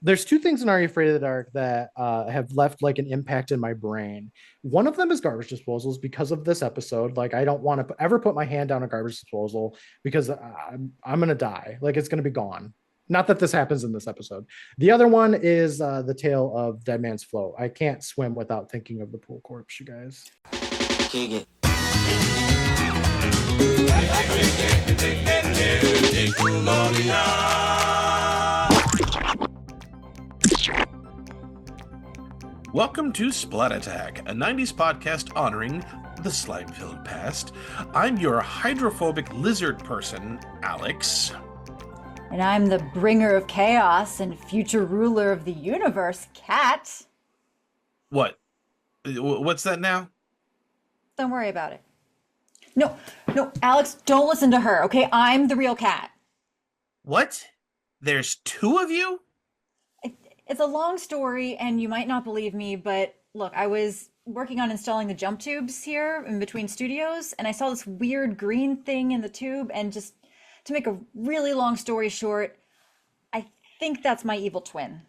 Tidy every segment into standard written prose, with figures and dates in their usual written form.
There's two things in Are You Afraid of the Dark that have left like an impact in my brain. One of them is garbage disposals because of this episode. Like, I don't want to ever put my hand down a garbage disposal because I'm gonna die. Like, it's gonna be gone. Not that this happens in this episode. The other one is the tale of Dead Man's Float. I can't swim without thinking of the pool corpse, you guys. Welcome to Splat Attack, a 90s podcast honoring the slime-filled past. I'm your hydrophobic lizard person, Alex. And I'm the bringer of chaos and future ruler of the universe, Cat. What? What's that now? Don't worry about it. No, Alex, don't listen to her, okay? I'm the real Cat. What? There's two of you? It's a long story, and you might not believe me, but look, I was working on installing the jump tubes here in between studios, and I saw this weird green thing in the tube, and just to make a really long story short, I think that's my evil twin.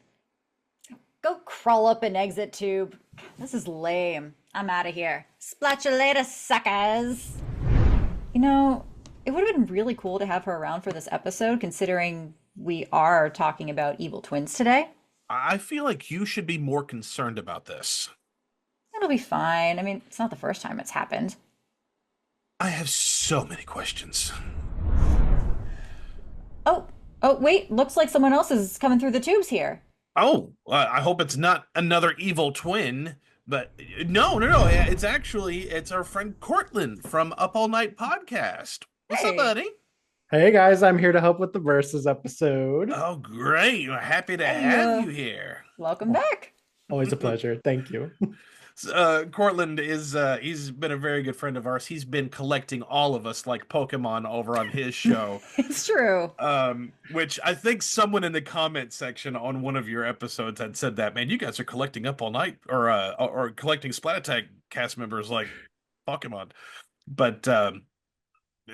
Go crawl up an exit tube. This is lame. I'm out of here. Splat you later, suckers. You know, it would have been really cool to have her around for this episode, considering we are talking about evil twins today. I feel like you should be more concerned about this. It'll be fine. I mean, it's not the first time it's happened. I have so many questions. Oh, wait. Looks like someone else is coming through the tubes here. Oh, I hope it's not another evil twin. But no. It's our friend Courtland from Up All Night Podcast. What's up, Hey. buddy? Hey guys, I'm here to help with the verses episode. Oh, great. We're happy to have you here. Welcome back. Always a pleasure. Thank you. Courtland is, he's been a very good friend of ours. He's been collecting all of us like Pokemon over on his show. It's true. Which I think someone in the comment section on one of your episodes had said that, man, you guys are collecting Up All Night or collecting Splat Attack cast members like Pokemon. But,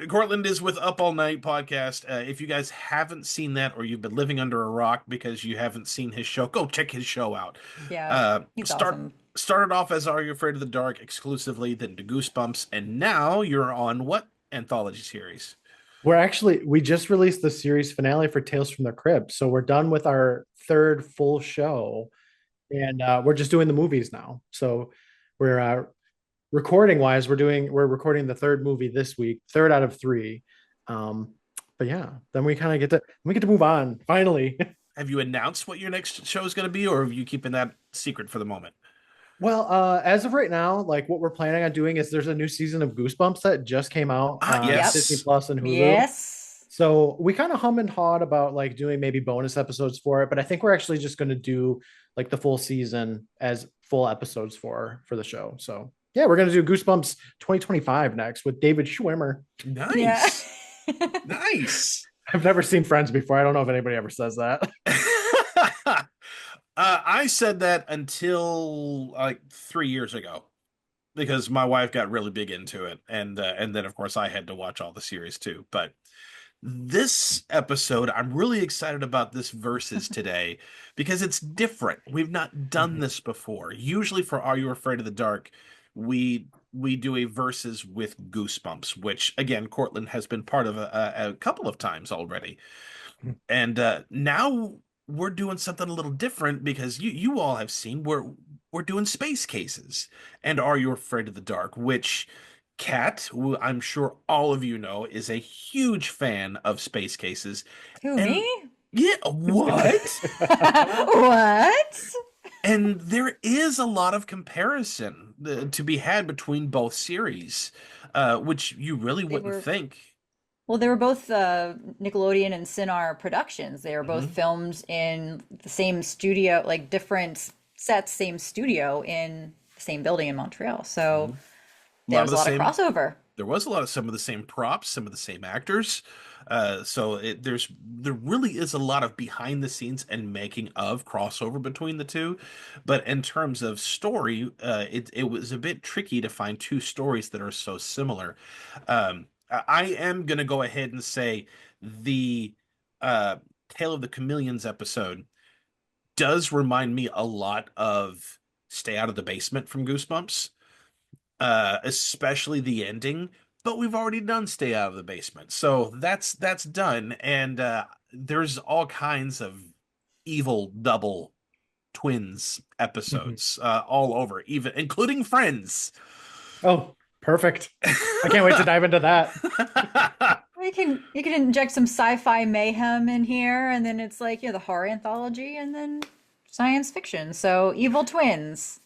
Courtland is with Up All Night podcast. If you guys haven't seen that, or you've been living under a rock because you haven't seen his show, go check his show out. Yeah, he's awesome. Started off as Are You Afraid of the Dark exclusively, then to Goosebumps, and now you're on what anthology series? We just released the series finale for Tales from the Crypt. So we're done with our third full show and we're just doing the movies now. So we're recording wise, we're recording the third movie this week, third out of three. But yeah, then we get to move on finally. Have you announced what your next show is going to be, or are you keeping that secret for the moment? Well, as of right now, like what we're planning on doing is there's a new season of Goosebumps that just came out on Yes. Disney Plus and Hulu. Yes. So we kind of hum and hawed about like doing maybe bonus episodes for it, but I think we're actually just going to do like the full season as full episodes for the show. So yeah, we're going to do Goosebumps 2025 next with David Schwimmer. Nice. Yeah. Nice. I've never seen Friends before. I don't know if anybody ever says that. I said that until like 3 years ago, because my wife got really big into it, and then of course I had to watch all the series too. But this episode, I'm really excited about this versus today because it's different. We've not done this before. Usually for Are You Afraid of the Dark, we do a versus with Goosebumps, which again Courtland has been part of a couple of times already, and now we're doing something a little different because you all have seen we're doing space cases and Are You Afraid of the Dark, which Kat, who I'm sure all of you know, is a huge fan of space cases. Who, And- me? Yeah, what? What? And there is a lot of comparison to be had between both series, which you really wouldn't were- think. Well, they were both Nickelodeon and Cinar productions. They were both Mhm. filmed in the same studio, like different sets, same studio in the same building in Montreal. So there was a lot of crossover. There was some of the same props, some of the same actors. So there really is a lot of behind the scenes and making of crossover between the two. But in terms of story, it was a bit tricky to find two stories that are so similar. I am gonna go ahead and say the Tale of the Chameleons episode does remind me a lot of Stay Out of the Basement from Goosebumps, especially the ending. But we've already done Stay Out of the Basement, so that's done. And there's all kinds of evil double twins Mhm. episodes all over, even including Friends. Oh, perfect. I can't wait to dive into that. You can inject some sci-fi mayhem in here, and then it's like, the horror anthology, and then science fiction. So evil twins.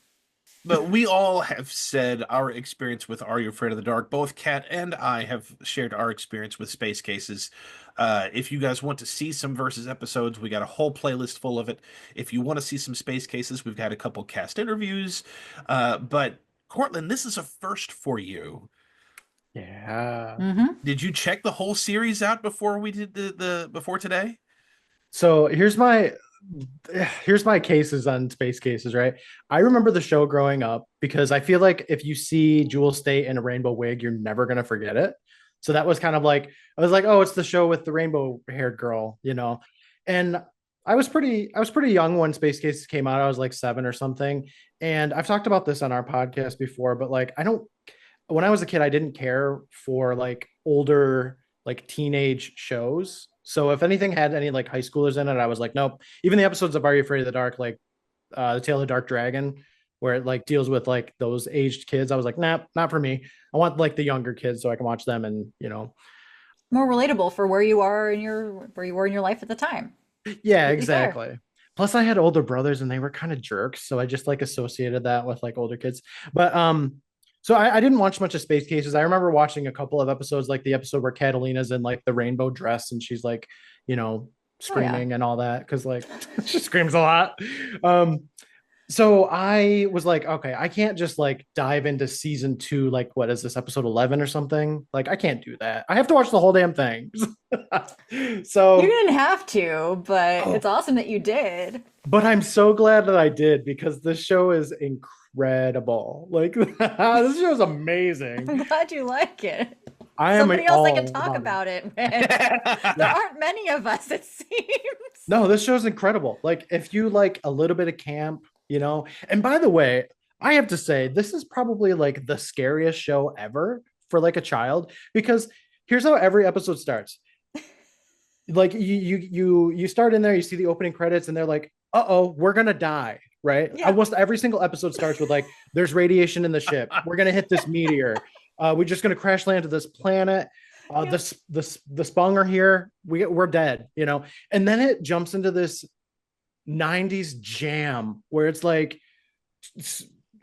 But we all have said our experience with Are You Afraid of the Dark? Both Kat and I have shared our experience with Space Cases. If you guys want to see some Versus episodes, we got a whole playlist full of it. If you want to see some Space Cases, we've got a couple cast interviews. But Courtland, this is a first for you. Yeah. Mm-hmm. Did you check the whole series out before we did the before today? So here's my cases on space cases, right? I remember the show growing up because I feel like if you see Jewel State in a rainbow wig, you're never gonna forget it. So that was kind of like I was like, oh, it's the show with the rainbow haired girl, you know. And I was pretty young when Space Cases came out. I was like 7 or something. And I've talked about this on our podcast before, but like I don't when I was a kid, I didn't care for like older, like teenage shows. So if anything had any like high schoolers in it, I was like, nope. Even the episodes of Are You Afraid of the Dark, like The Tale of the Dark Dragon, where it like deals with like those aged kids, I was like, nah, not for me. I want like the younger kids so I can watch them and More relatable for where you were in your life at the time. yeah, Completely fair. exactly. Plus, I had older brothers and they were kind of jerks, so I just like associated that with like older kids. But so I didn't watch much of Space Cases. I remember watching a couple of episodes, like the episode where Catalina's in like the rainbow dress and she's like, you know, Oh yeah. screaming and all that because like she screams a lot. Um, so I was like, okay, I can't just like dive into season 2, like what is this, episode 11 or something? Like, I can't do that. I have to watch the whole damn thing. You So, didn't have to, but it's oh, awesome that you did. but I'm so glad that I did because this show is incredible. Like, this show is amazing. I'm glad you like it. I am Somebody else that can all talk about it. about it with. There Yeah. aren't many of us, it seems. No, this show's incredible. Like, if you like a little bit of camp, and by the way, I have to say, this is probably like the scariest show ever for like a child because here's how every episode starts. Like you start in there, you see the opening credits, and they're like, "Uh-oh, we're gonna die." Right? Yeah. Almost every single episode starts with like, "There's radiation in the ship. We're gonna hit this meteor. We're just gonna crash land to this planet. Yep. The Spung are here. We're dead." And then it jumps into this '90s jam where it's like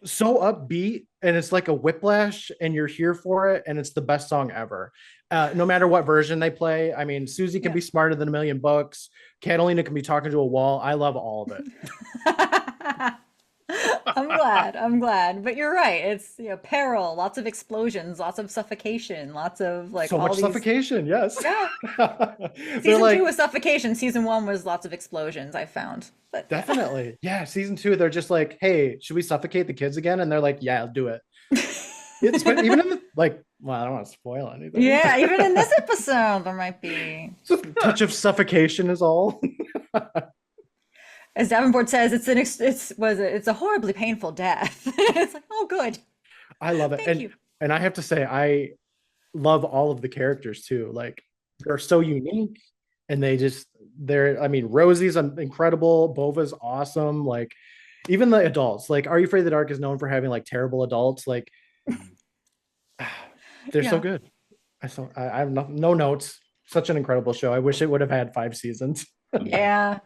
so upbeat and it's like a whiplash and you're here for it and it's the best song ever. No matter what version they play. I mean, Susie can Yeah. be smarter than a million books. Catalina can be talking to a wall. I love all of it. I'm glad. I'm glad. But you're right. It's, peril, lots of explosions, lots of suffocation, lots of like So all much these. suffocation. Yes. Yeah. They're Season two like, was suffocation. Season one was lots of explosions, I found. But yeah. definitely. Yeah. Season 2, they're just like, hey, should we suffocate the kids again? And they're like, yeah, I'll do it. It's even in the, like, well, I don't want to spoil anything. Yeah, even in this episode, there might be. Just a touch of suffocation is all. As Davenport says, it's a horribly painful death. It's like, oh, good. I love it. Thank And you. and I have to say, I love all of the characters too. Like they're so unique and I mean, Rosie's incredible, Bova's awesome. Like even the adults, like Are You Afraid of the Dark is known for having like terrible adults. Like they're so Yeah. good. I have no notes. Such an incredible show. I wish it would have had 5 seasons. Yeah.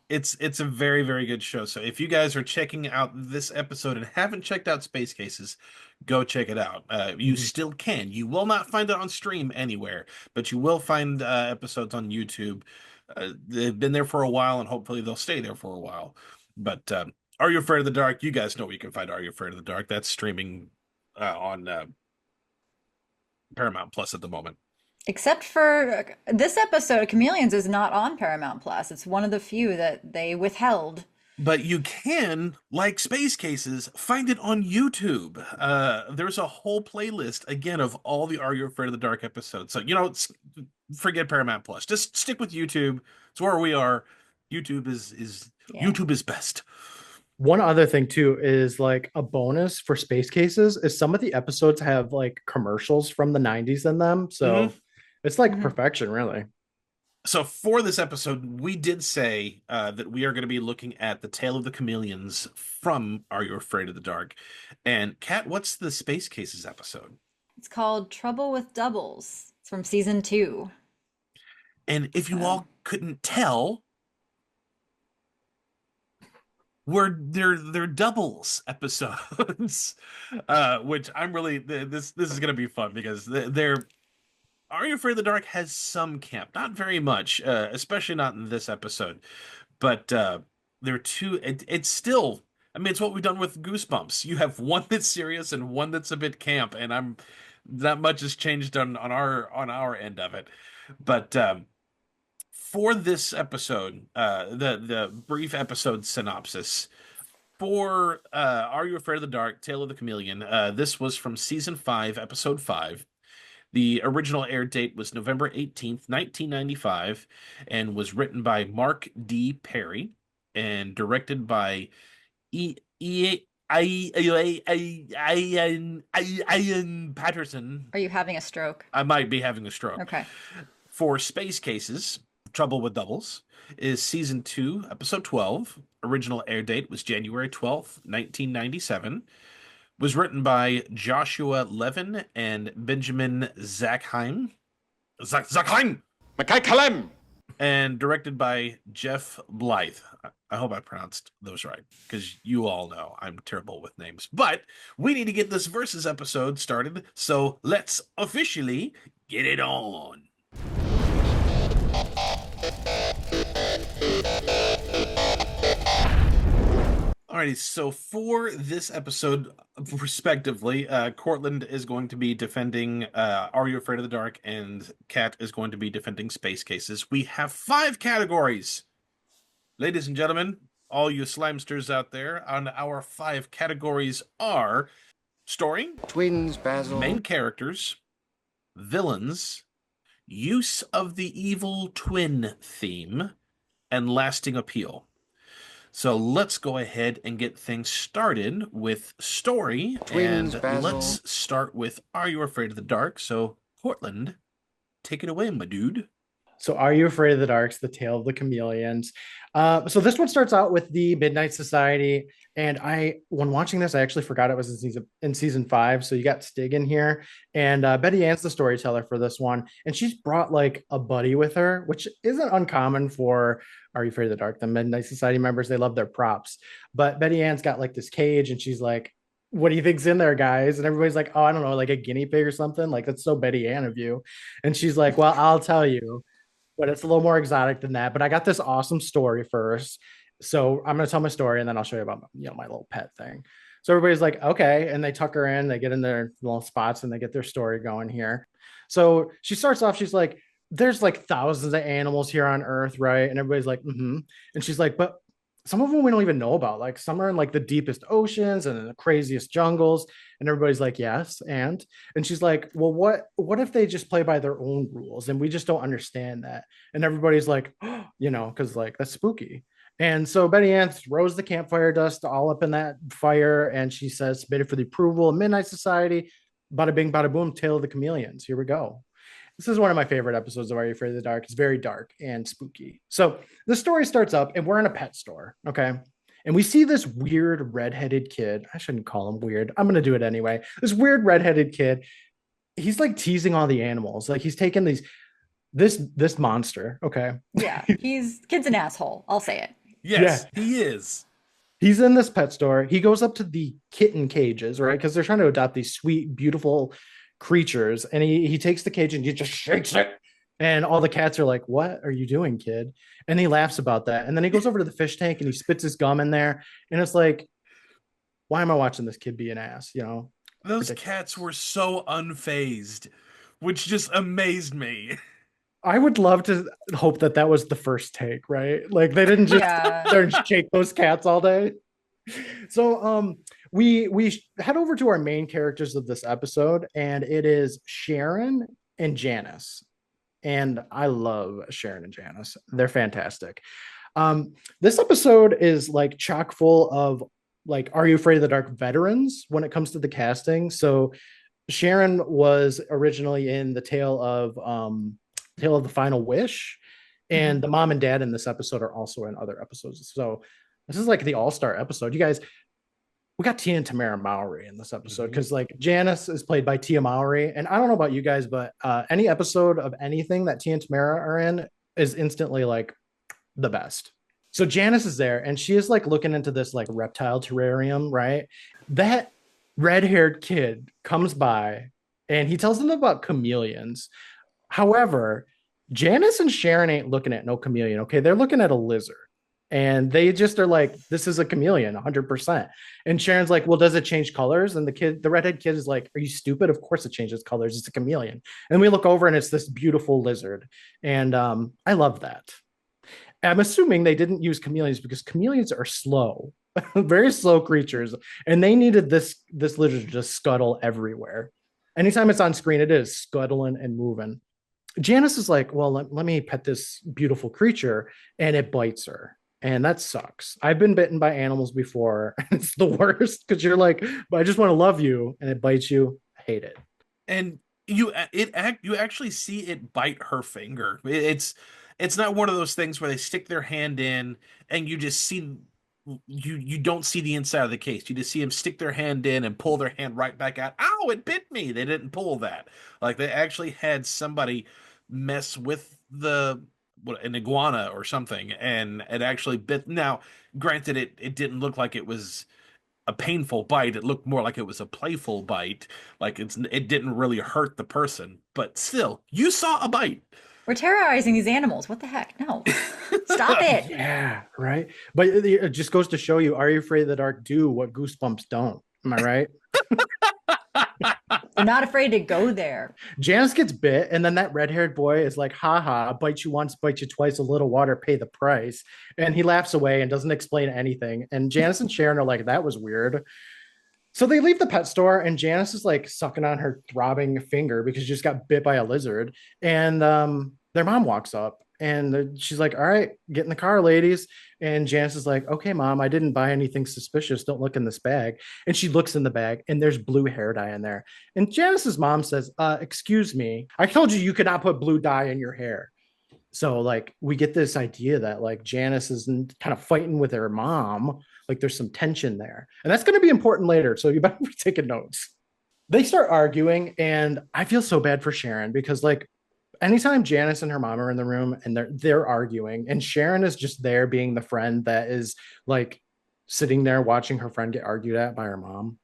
It's a very, very good show. So if you guys are checking out this episode and haven't checked out Space Cases, go check it out. You Mhm. still can. You will not find it on stream anywhere, but you will find episodes on YouTube. They've been there for a while, and hopefully they'll stay there for a while. But Are You Afraid of the Dark? You guys know where you can find Are You Afraid of the Dark? That's streaming on Paramount Plus at the moment. Except for this episode, Chameleons is not on Paramount Plus. It's one of the few that they withheld. But you can, like Space Cases, find it on YouTube. There's a whole playlist again of all the Are You Afraid of the Dark episodes. So forget Paramount Plus. Just stick with YouTube. It's where we are. YouTube is Yeah. YouTube is best. One other thing too is like a bonus for Space Cases is some of the episodes have like commercials from the 90s in them. Hmm. So it's like Mhm. perfection, really. So for this episode, we did say that we are going to be looking at the Tale of the Chameleons from Are You Afraid of the Dark? And Kat, what's the Space Cases episode? It's called Trouble with Doubles. It's from season 2. And if you So, all couldn't tell, they're doubles episodes, which I'm really this is gonna be fun because they're Are You Afraid of the Dark has some camp, not very much, especially not in this episode, but they're two. It's still, I mean, it's what we've done with Goosebumps. You have one that's serious and one that's a bit camp, and I'm not much has changed on our end of it, but. For this episode, the brief episode synopsis for Are You Afraid of the Dark? Tale of the Chameleon. This was from season 5, episode 5. The original air date was November 18th, 1995, and was written by Mark D. Perry and directed by E. Ian Patterson. are you having a stroke? I might be having a stroke. Okay. For Space Cases, Trouble with Doubles is season 2, episode 12. Original air date was January 12th, 1997. Was written by Joshua Levin and Benjamin Zackheim. Zackheim! McKay And directed by Jeff Blythe. I hope I pronounced those right, because you all know I'm terrible with names. But we need to get this Versus episode started, so let's officially get it on. Alrighty, so for this episode, respectively, Courtland is going to be defending Are You Afraid of the Dark? And Kat is going to be defending Space Cases. We have 5 categories. Ladies and gentlemen, all you slimesters out there, and our 5 categories are story, Twins, Basil. main characters, villains, use of the evil twin theme, and lasting appeal. So let's go ahead and get things started with story. Twins, and Basil. let's start with Are You Afraid of the Dark? So, Courtland, take it away, my dude. So Are You Afraid of the Dark's The Tale of the Chameleons. So this one starts out with the Midnight Society. And when watching this, I actually forgot it was in season 5. So you got Stig in here. And Betty Ann's the storyteller for this one. And she's brought like a buddy with her, which isn't uncommon for Are You Afraid of the Dark? The Midnight Society members, they love their props. But Betty Ann's got like this cage and she's like, what do you think's in there, guys? And everybody's like, oh, I don't know, like a guinea pig or something. Like, that's so Betty Ann of you. And she's like, well, I'll tell you, but it's a little more exotic than that. But I got this awesome story first. So I'm going to tell my story and then I'll show you about, my little pet thing. So everybody's like, okay. And they tuck her in, they get in their little spots and they get their story going here. So she starts off, she's like, there's like thousands of animals here on Earth, right? And everybody's like, mm-hmm. And she's like, but some of them we don't even know about. Like some are in like the deepest oceans and in the craziest jungles. And everybody's like, yes. And she's like, well, what if they just play by their own rules and we just don't understand that? And everybody's like, oh, because like that's spooky. And so Betty Ann throws the campfire dust all up in that fire. And she says, submitted for the approval of Midnight Society. Bada bing, bada boom, Tale of the Chameleons. Here we go. This is one of my favorite episodes of Are You Afraid of the Dark? It's very dark and spooky. So the story starts up and we're in a pet store. Okay. And we see this weird redheaded kid. I shouldn't call him weird. I'm going to do it anyway. This weird redheaded kid. He's like teasing all the animals. Like he's taking this monster. Okay. Yeah, kid's an asshole. I'll say it. Yes, yeah. He is. He's in this pet store. He goes up to the kitten cages, right? Because they're trying to adopt these sweet, beautiful creatures. And he takes the cage and he just shakes it. And all the cats are like, what are you doing, kid? And he laughs about that. And then he goes over to the fish tank and he spits his gum in there. And it's like, why am I watching this kid be an ass? Those cats were so unfazed, which just amazed me. I would love to hope that was the first take, right? Like they didn't just there and shake those cats all day. So we head over to our main characters of this episode, and it is Sharon and Janice. And I love Sharon and Janice. They're fantastic. This episode is like chock full of like Are You Afraid of the Dark veterans when it comes to the casting. So Sharon was originally in the Tale of the Final Wish, and the mom and dad in this episode are also in other episodes. So this is like the all-star episode. You guys, we got Tia and Tamara Mowry in this episode because like Janice is played by Tia Mowry, and I don't know about you guys, but any episode of anything that Tia and Tamara are in is instantly like the best. So Janice is there, and she is like looking into this like reptile terrarium, right? That red-haired kid comes by, and he tells them about chameleons. However, Janice and Sharon ain't looking at no chameleon. Okay, they're looking at a lizard. And they just are like, this is a chameleon, 100%. And Sharon's like, well, does it change colors? And the redhead kid is like, are you stupid? Of course it changes colors. It's a chameleon. And we look over and it's this beautiful lizard. And I love that. I'm assuming they didn't use chameleons because chameleons are slow, very slow creatures. And they needed this lizard to just scuttle everywhere. Anytime it's on screen, it is scuttling and moving. Janice is like, well, let me pet this beautiful creature. And it bites her. And that sucks. I've been bitten by animals before. And it's the worst because you're like, but I just want to love you, and it bites you. I hate it. And you actually see it bite her finger. It's not one of those things where they stick their hand in and you just see you don't see the inside of the case. You just see them stick their hand in and pull their hand right back out. Ow, it bit me. They didn't pull that. Like they actually had somebody mess with an iguana or something, and it actually bit. Now, granted, it didn't look like it was a painful bite. It looked more like it was a playful bite. Like it didn't really hurt the person, but still, you saw a bite. We're terrorizing these animals. What the heck? No. Stop it. Yeah, right. But it just goes to show you, Are You Afraid of the Dark do what Goosebumps don't. Am I right? I'm not afraid to go there. Janice gets bit, and then that red-haired boy is like, haha, bite you once, bite you twice, a little water, pay the price. And he laughs away and doesn't explain anything. And Janice and Sharon are like, that was weird. So they leave the pet store, and Janice is like sucking on her throbbing finger because she just got bit by a lizard. And their mom walks up, and she's like, all right, get in the car, ladies. And Janice is like, okay, mom, I didn't buy anything suspicious. Don't look in this bag. And she looks in the bag, and there's blue hair dye in there. And Janice's mom says, excuse me, I told you you could not put blue dye in your hair. So like we get this idea that like Janice is kind of fighting with her mom. Like there's some tension there. And that's going to be important later. So you better be taking notes. They start arguing, and I feel so bad for Sharon because like anytime Janice and her mom are in the room and they're arguing, and Sharon is just there being the friend that is like sitting there watching her friend get argued at by her mom.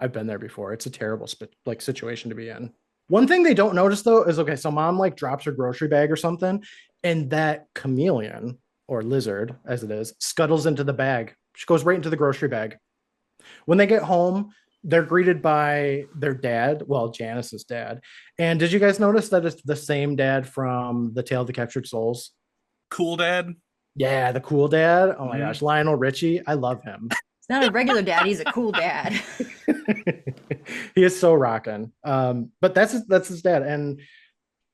I've been there before. It's a terrible like situation to be in. One thing they don't notice though is, okay, so mom like drops her grocery bag or something, and that chameleon or lizard, as it is, scuttles into the bag. She goes right into the grocery bag. When they get home, they're greeted by their dad, well, Janice's dad. And did you guys notice that it's the same dad from The Tale of the Captured Souls? Cool dad. Yeah, the cool dad. Oh my gosh, Lionel Richie. I love him. He's not a regular dad. He's a cool dad. He is so rocking. But that's his dad, and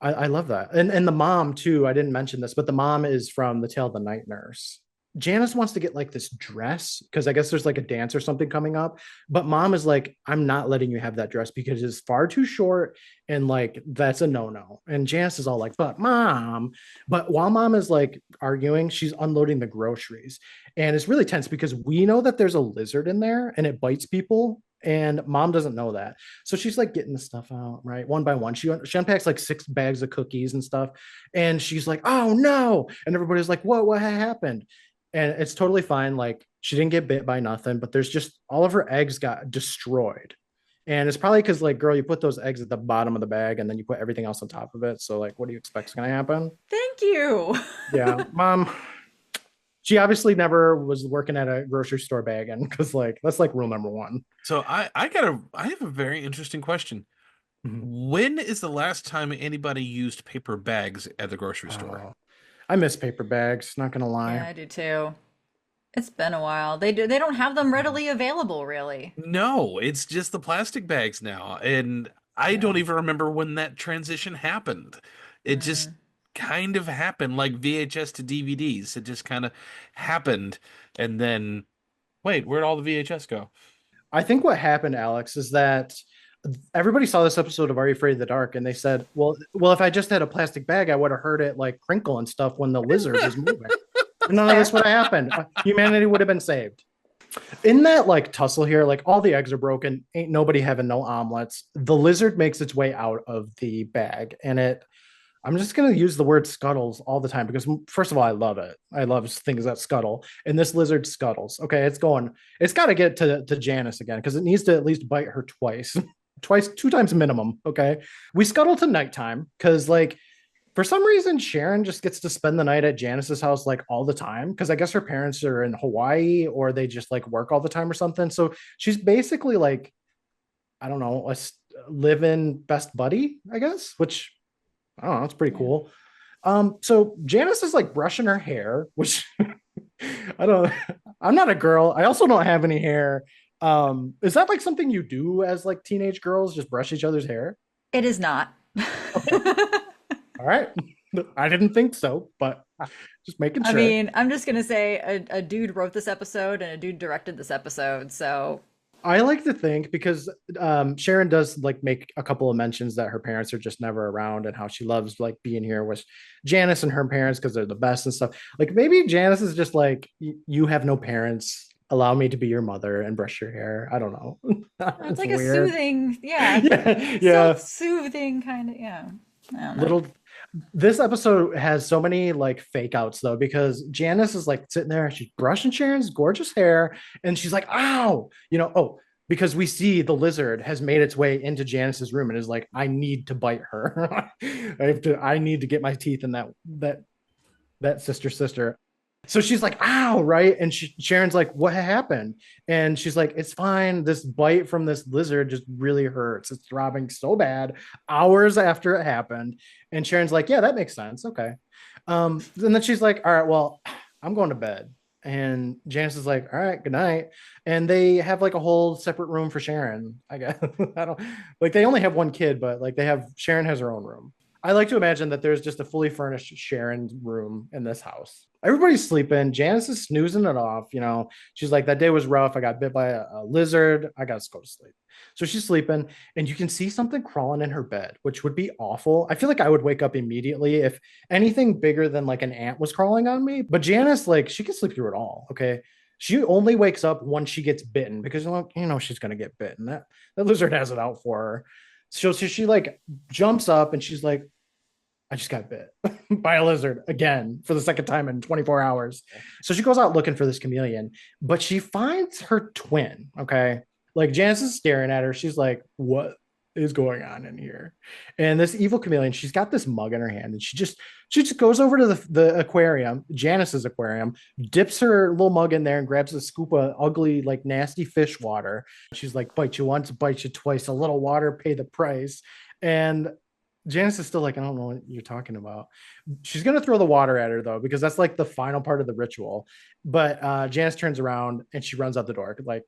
I love that. And the mom too. I didn't mention this, but the mom is from The Tale of the Night Nurse. Janice wants to get like this dress because I guess there's like a dance or something coming up. But mom is like, I'm not letting you have that dress because it's far too short, and like that's a no-no. And Janice is all like, but mom. But while mom is like arguing, she's unloading the groceries. And it's really tense because we know that there's a lizard in there and it bites people. And mom doesn't know that. So she's like getting the stuff out, right? One by one. She unpacks like 6 bags of cookies and stuff. And she's like, oh no. And everybody's like, what happened? And it's totally fine. Like she didn't get bit by nothing, but there's just all of her eggs got destroyed. And it's probably because like, girl, you put those eggs at the bottom of the bag and then you put everything else on top of it. So like, what do you expect is going to happen? Thank you. Yeah, mom. She obviously never was working at a grocery store bagging because like that's like rule number 1. So I have a very interesting question. Mm-hmm. When is the last time anybody used paper bags at the grocery store? I miss paper bags, not gonna lie. Yeah, I do too. It's been a while. They don't have them readily available, really. No, it's just the plastic bags now. And I don't even remember when that transition happened. It just kind of happened, like VHS to DVDs. It just kind of happened, and then wait, where'd all the VHS go? I think what happened, Alex, is that everybody saw this episode of Are You Afraid of the Dark, and they said, "Well, if I just had a plastic bag, I would have heard it like crinkle and stuff when the lizard was moving. None of this would have happened. Humanity would have been saved." In that like tussle here, like all the eggs are broken, ain't nobody having no omelets. The lizard makes its way out of the bag, and I'm just going to use the word scuttles all the time because, first of all, I love it. I love things that scuttle. And this lizard scuttles. Okay, it's got to get to Janice again because it needs to at least bite her twice, 2 times minimum. Okay, we scuttle to nighttime because, like, for some reason, Sharon just gets to spend the night at Janice's house like all the time because I guess her parents are in Hawaii or they just like work all the time or something. So she's basically like, I don't know, a live-in best buddy, I guess, which I don't know, it's pretty cool. So Janice is like brushing her hair, which I don't, I'm not a girl. I also don't have any hair. Is that like something you do as like teenage girls, just brush each other's hair? It is not. All right. I didn't think so, but just making sure. I mean, I'm just gonna say a dude wrote this episode and a dude directed this episode, so I like to think because Sharon does like make a couple of mentions that her parents are just never around and how she loves like being here with Janice and her parents because they're the best and stuff. Like maybe Janice is just like, you have no parents. Allow me to be your mother and brush your hair. I don't know. it's like weird. a soothing, yeah, yeah. soothing kind of, yeah. I don't know. Little. This episode has so many like fake outs though because Janice is like sitting there, she's brushing Sharon's gorgeous hair, and she's like, "Ow!" Because we see the lizard has made its way into Janice's room and is like, "I need to bite her. I need to get my teeth in that sister." So she's like, "Ow!" Right? And Sharon's like, "What happened?" And she's like, "It's fine. This bite from this lizard just really hurts. It's throbbing so bad hours after it happened." And Sharon's like, "Yeah, that makes sense. Okay." And then she's like, "All right, well, I'm going to bed." And Janice is like, "All right, good night." And they have like a whole separate room for Sharon. I guess I don't like they only have one kid, but like Sharon has her own room. I like to imagine that there's just a fully furnished Sharon room in this house. Everybody's sleeping. Janice is snoozing it off. She's like, "That day was rough. I got bit by a lizard. I got to go to sleep." So she's sleeping, and you can see something crawling in her bed, which would be awful. I feel like I would wake up immediately if anything bigger than like an ant was crawling on me. But Janice, like, she can sleep through it all. Okay. She only wakes up once she gets bitten because she's gonna get bitten. That lizard has it out for her. So she like jumps up and she's like, "I just got bit by a lizard again for the second time in 24 hours." So she goes out looking for this chameleon, but she finds her twin. Okay. Like Janice is staring at her. She's like, "What is going on in here?" And this evil chameleon, she's got this mug in her hand and she just goes over to the aquarium, Janice's aquarium, dips her little mug in there and grabs a scoop of ugly, like nasty fish water. She's like, "Bite you once, bite you twice, a little water, pay the price." And Janice is still like, "I don't know what you're talking about." She's going to throw the water at her though, because that's like the final part of the ritual. But Janice turns around and she runs out the door. Like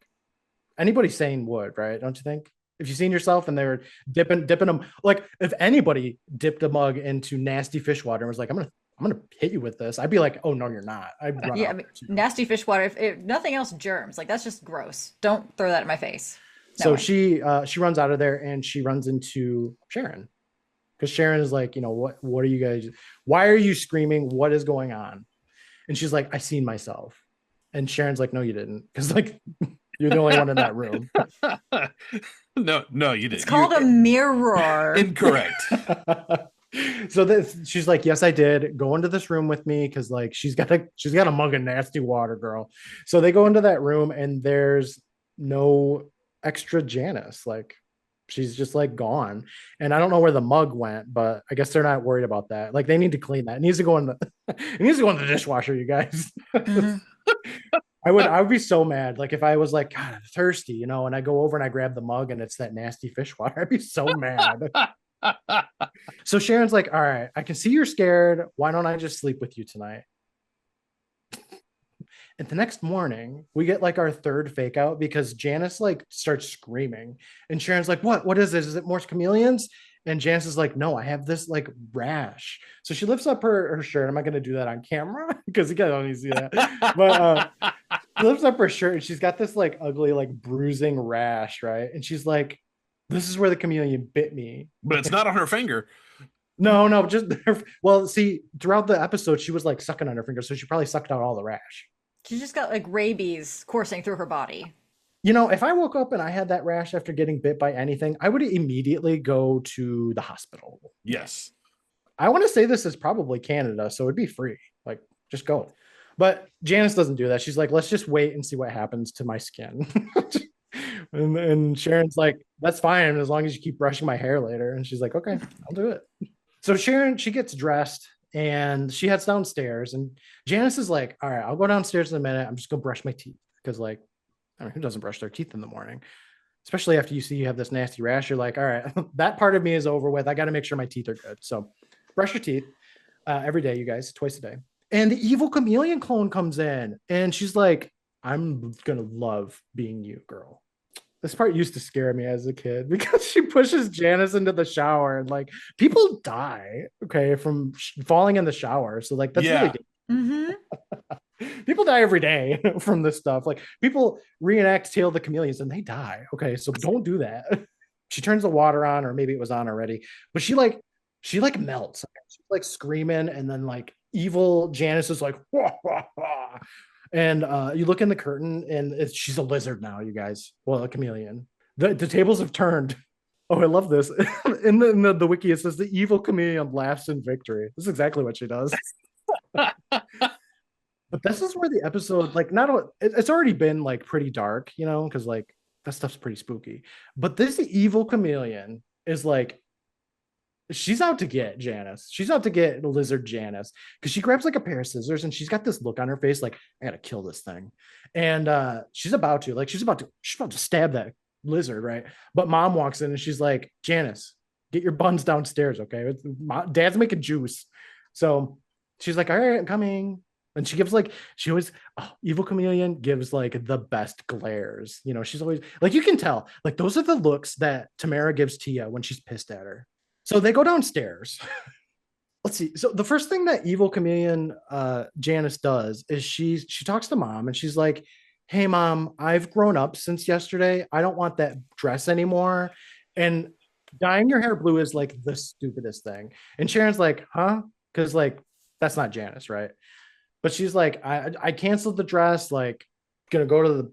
anybody sane would, right? Don't you think? If you've seen yourself and they're dipping them, like if anybody dipped a mug into nasty fish water and was like, I'm gonna hit you with this," I'd be like, "Oh no, you're not." I'd run Yeah, out I mean, nasty fish water. If nothing else, germs. Like that's just gross. Don't throw that in my face. No So way. she runs out of there and she runs into Sharon because Sharon is like, what are you guys? Why are you screaming? What is going on? And she's like, "I seen myself." And Sharon's like, "No, you didn't," because like you're the only one in that room. No, you didn't. It's called a mirror. Incorrect. So she's like, "Yes, I did. Go into this room with me," because like she's got a mug of nasty water, girl. So they go into that room and there's no extra Janice. Like she's just like gone. And I don't know where the mug went, but I guess they're not worried about that. Like they need to clean that. It needs to go in the dishwasher, you guys. Mhm. I would be so mad. Like if I was like, "God, I'm thirsty," and I go over and I grab the mug and it's that nasty fish water, I'd be so mad. So Sharon's like, "All right, I can see you're scared. Why don't I just sleep with you tonight?" And the next morning, we get like our third fake out because Janice like starts screaming. And Sharon's like, "What? What is this? Is it more chameleons?" And Janice is like, no, I have this like rash. So she lifts up her shirt. I'm not going to do that on camera because you guys don't see that. But she lifts up her shirt and she's got this like ugly, like bruising rash, right? And she's like, this is where the chameleon bit me. But it's not on her finger. No, just well, see, throughout the episode, she was like sucking on her finger, so she probably sucked out all the rash. She just got like rabies coursing through her body. You know, if I woke up and I had that rash after getting bit by anything, I would immediately go to the hospital. Yes. I want to say this is probably Canada, so it'd be free. Like, just go. But Janice doesn't do that. She's like, let's just wait and see what happens to my skin. and Sharon's like, that's fine as long as you keep brushing my hair later. And she's like, okay, I'll do it. So Sharon, she gets dressed and she heads downstairs. And Janice is like, all right, I'll go downstairs in a minute. I'm just going to brush my teeth. Because, like, I mean, who doesn't brush their teeth in the morning? Especially after you see you have this nasty rash. You're like, all right, that part of me is over with. I got to make sure my teeth are good. So brush your teeth every day, you guys, twice a day. And the evil chameleon clone comes in and she's like, I'm going to love being you, girl. This part used to scare me as a kid because she pushes Janice into the shower and like people die, okay, from falling in the shower. So like that's really people die every day from this stuff. Like people reenact Tale of the Chameleons and they die. Okay, so don't do that. She turns the water on, or maybe it was on already, but she melts. She's like screaming, and then like evil Janice is like, wah, wah, wah. And you look in the curtain, and she's a lizard now, you guys. Well, a chameleon. The tables have turned. Oh, I love this. In the wiki, it says the evil chameleon laughs in victory. This is exactly what she does. But this is where the episode, like, it's already been like pretty dark, you know, because like that stuff's pretty spooky. But this evil chameleon is like, she's out to get Janice. She's out to get lizard Janice because she grabs like a pair of scissors and she's got this look on her face like, I gotta kill this thing. And she's about to stab that lizard, right? But mom walks in and she's like, Janice, get your buns downstairs, okay? Dad's making juice. So she's like, all right, I'm coming. And she gives like, evil chameleon gives like the best glares. You know, she's always like, you can tell, like those are the looks that Tamara gives Tia when she's pissed at her. So they go downstairs. Let's see. So the first thing that evil chameleon Janice does is she talks to mom and she's like, hey mom, I've grown up since yesterday. I don't want that dress anymore. And dyeing your hair blue is like the stupidest thing. And Sharon's like, huh? Because like that's not Janice, right? But she's like, I canceled the dress, like gonna go to the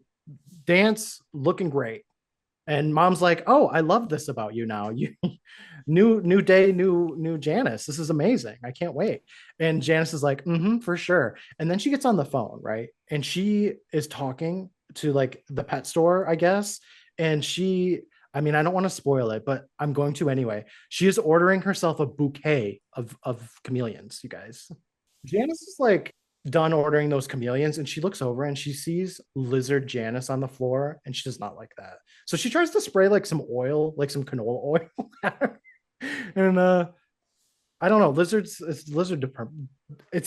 dance looking great. And mom's like, oh, I love this about you now. You new day, new Janice. This is amazing. I can't wait. And Janice is like, for sure. And then she gets on the phone, right? And she is talking to like the pet store, I guess. And I mean, I don't want to spoil it, but I'm going to anyway. She is ordering herself a bouquet of chameleons, you guys. Janice is like done ordering those chameleons and she looks over and she sees lizard Janice on the floor and she does not like that. So she tries to spray like some oil, like some canola oil at her. And I don't know, it's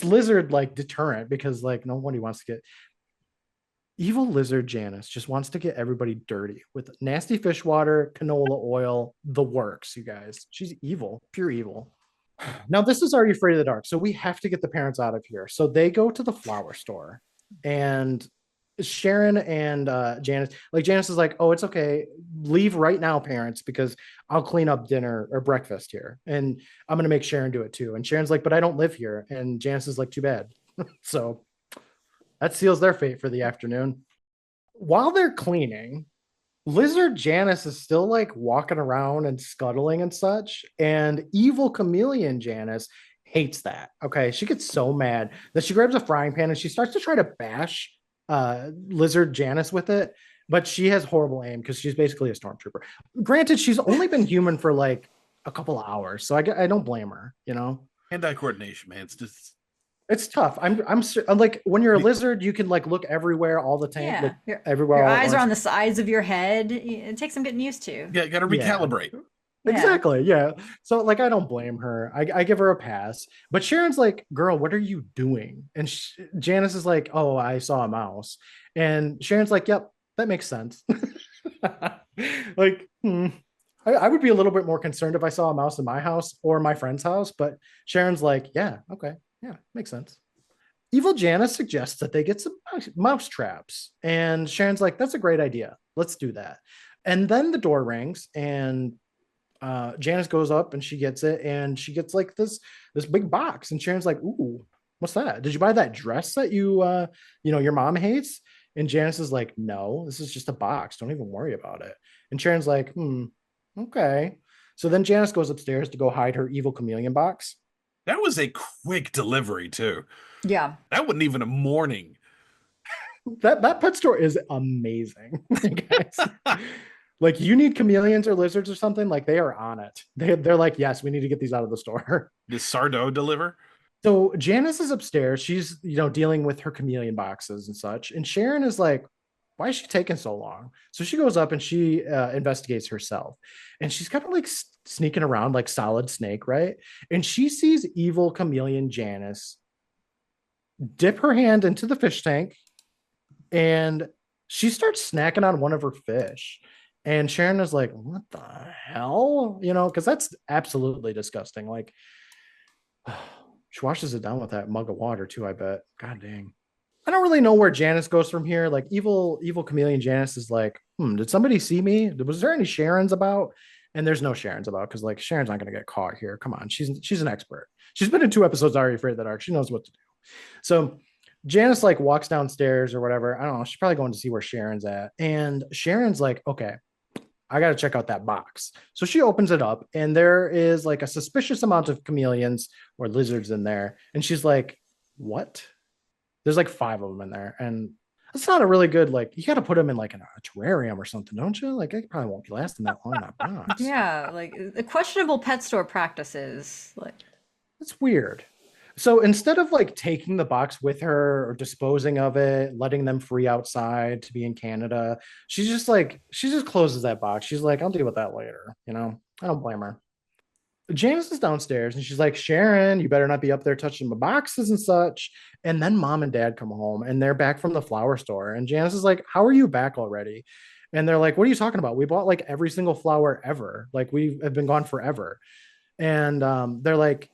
lizard like deterrent because like nobody wants to get evil lizard Janice just wants to get everybody dirty with nasty fish water, canola oil, the works, you guys. She's evil, pure evil. Now, this is already afraid of the dark, so we have to get the parents out of here. So they go to the flower store, and Sharon and Janice is like, oh, it's okay. Leave right now, parents, because I'll clean up dinner or breakfast here. And I'm going to make Sharon do it too. And Sharon's like, but I don't live here. And Janice is like, too bad. So that seals their fate for the afternoon. While they're cleaning, lizard Janice is still like walking around and scuttling and such. And evil chameleon Janice hates that. Okay. She gets so mad that she grabs a frying pan and she starts to try to bash lizard Janice with it. But she has horrible aim because she's basically a stormtrooper. Granted, she's only been human for like a couple of hours. So I don't blame her, you know? Hand-eye coordination, man. It's tough. I'm like when you're a lizard, you can like look everywhere all the time. Yeah, like, everywhere. Your eyes are on the sides of your head. It takes some getting used to. Yeah, you got to recalibrate. Yeah. Exactly. Yeah. So like I don't blame her. I give her a pass. But Sharon's like, "Girl, what are you doing?" And Janice is like, "Oh, I saw a mouse." And Sharon's like, "Yep, that makes sense." Like, I would be a little bit more concerned if I saw a mouse in my house or my friend's house, but Sharon's like, yeah, okay, yeah, makes sense. Evil Janice suggests that they get some mouse traps, and Sharon's like, that's a great idea. Let's do that. And then the door rings, and Janice goes up and she gets it, and she gets like this big box, and Sharon's like, ooh, what's that? Did you buy that dress that your mom hates? And Janice is like, no, this is just a box. Don't even worry about it. And Sharon's like, okay. So then Janice goes upstairs to go hide her evil chameleon box. That was a quick delivery too. Yeah. That wasn't even a morning. That pet store is amazing. Guys. Like, you need chameleons or lizards or something, like they are on it. They're like, yes, we need to get these out of the store. Did Sardo deliver? So Janice is upstairs. She's, dealing with her chameleon boxes and such. And Sharon is like, why is she taking so long? So she goes up and she investigates herself. And she's kind of like sneaking around like Solid Snake, right? And she sees evil chameleon Janice dip her hand into the fish tank, and she starts snacking on one of her fish. And Sharon is like, what the hell? Because that's absolutely disgusting. Like, she washes it down with that mug of water too, I bet. God dang. I don't really know where Janice goes from here. Like, evil chameleon Janice is like, did somebody see me? Was there any Sharons about? And there's no Sharons about, because like Sharon's not gonna get caught here. Come on, she's an expert. She's been in 2 episodes already, Afraid of the Dark. She knows what to do. So Janice like walks downstairs or whatever. I don't know. She's probably going to see where Sharon's at. And Sharon's like, okay, I got to check out that box. So she opens it up, and there is like a suspicious amount of chameleons or lizards in there. And she's like, what? There's like 5 of them in there. And that's not a really good, like, you got to put them in like a terrarium or something, don't you? Like, it probably won't be lasting that long in that box. Yeah, like the questionable pet store practices. Like, it's weird. So instead of like taking the box with her or disposing of it, letting them free outside to be in Canada, she just closes that box. She's like, I'll deal with that later. I don't blame her. Janice is downstairs and she's like, Sharon, you better not be up there touching my boxes and such. And then mom and dad come home and they're back from the flower store. And Janice is like, how are you back already? And they're like, what are you talking about? We bought like every single flower ever. Like, we have been gone forever. And they're like,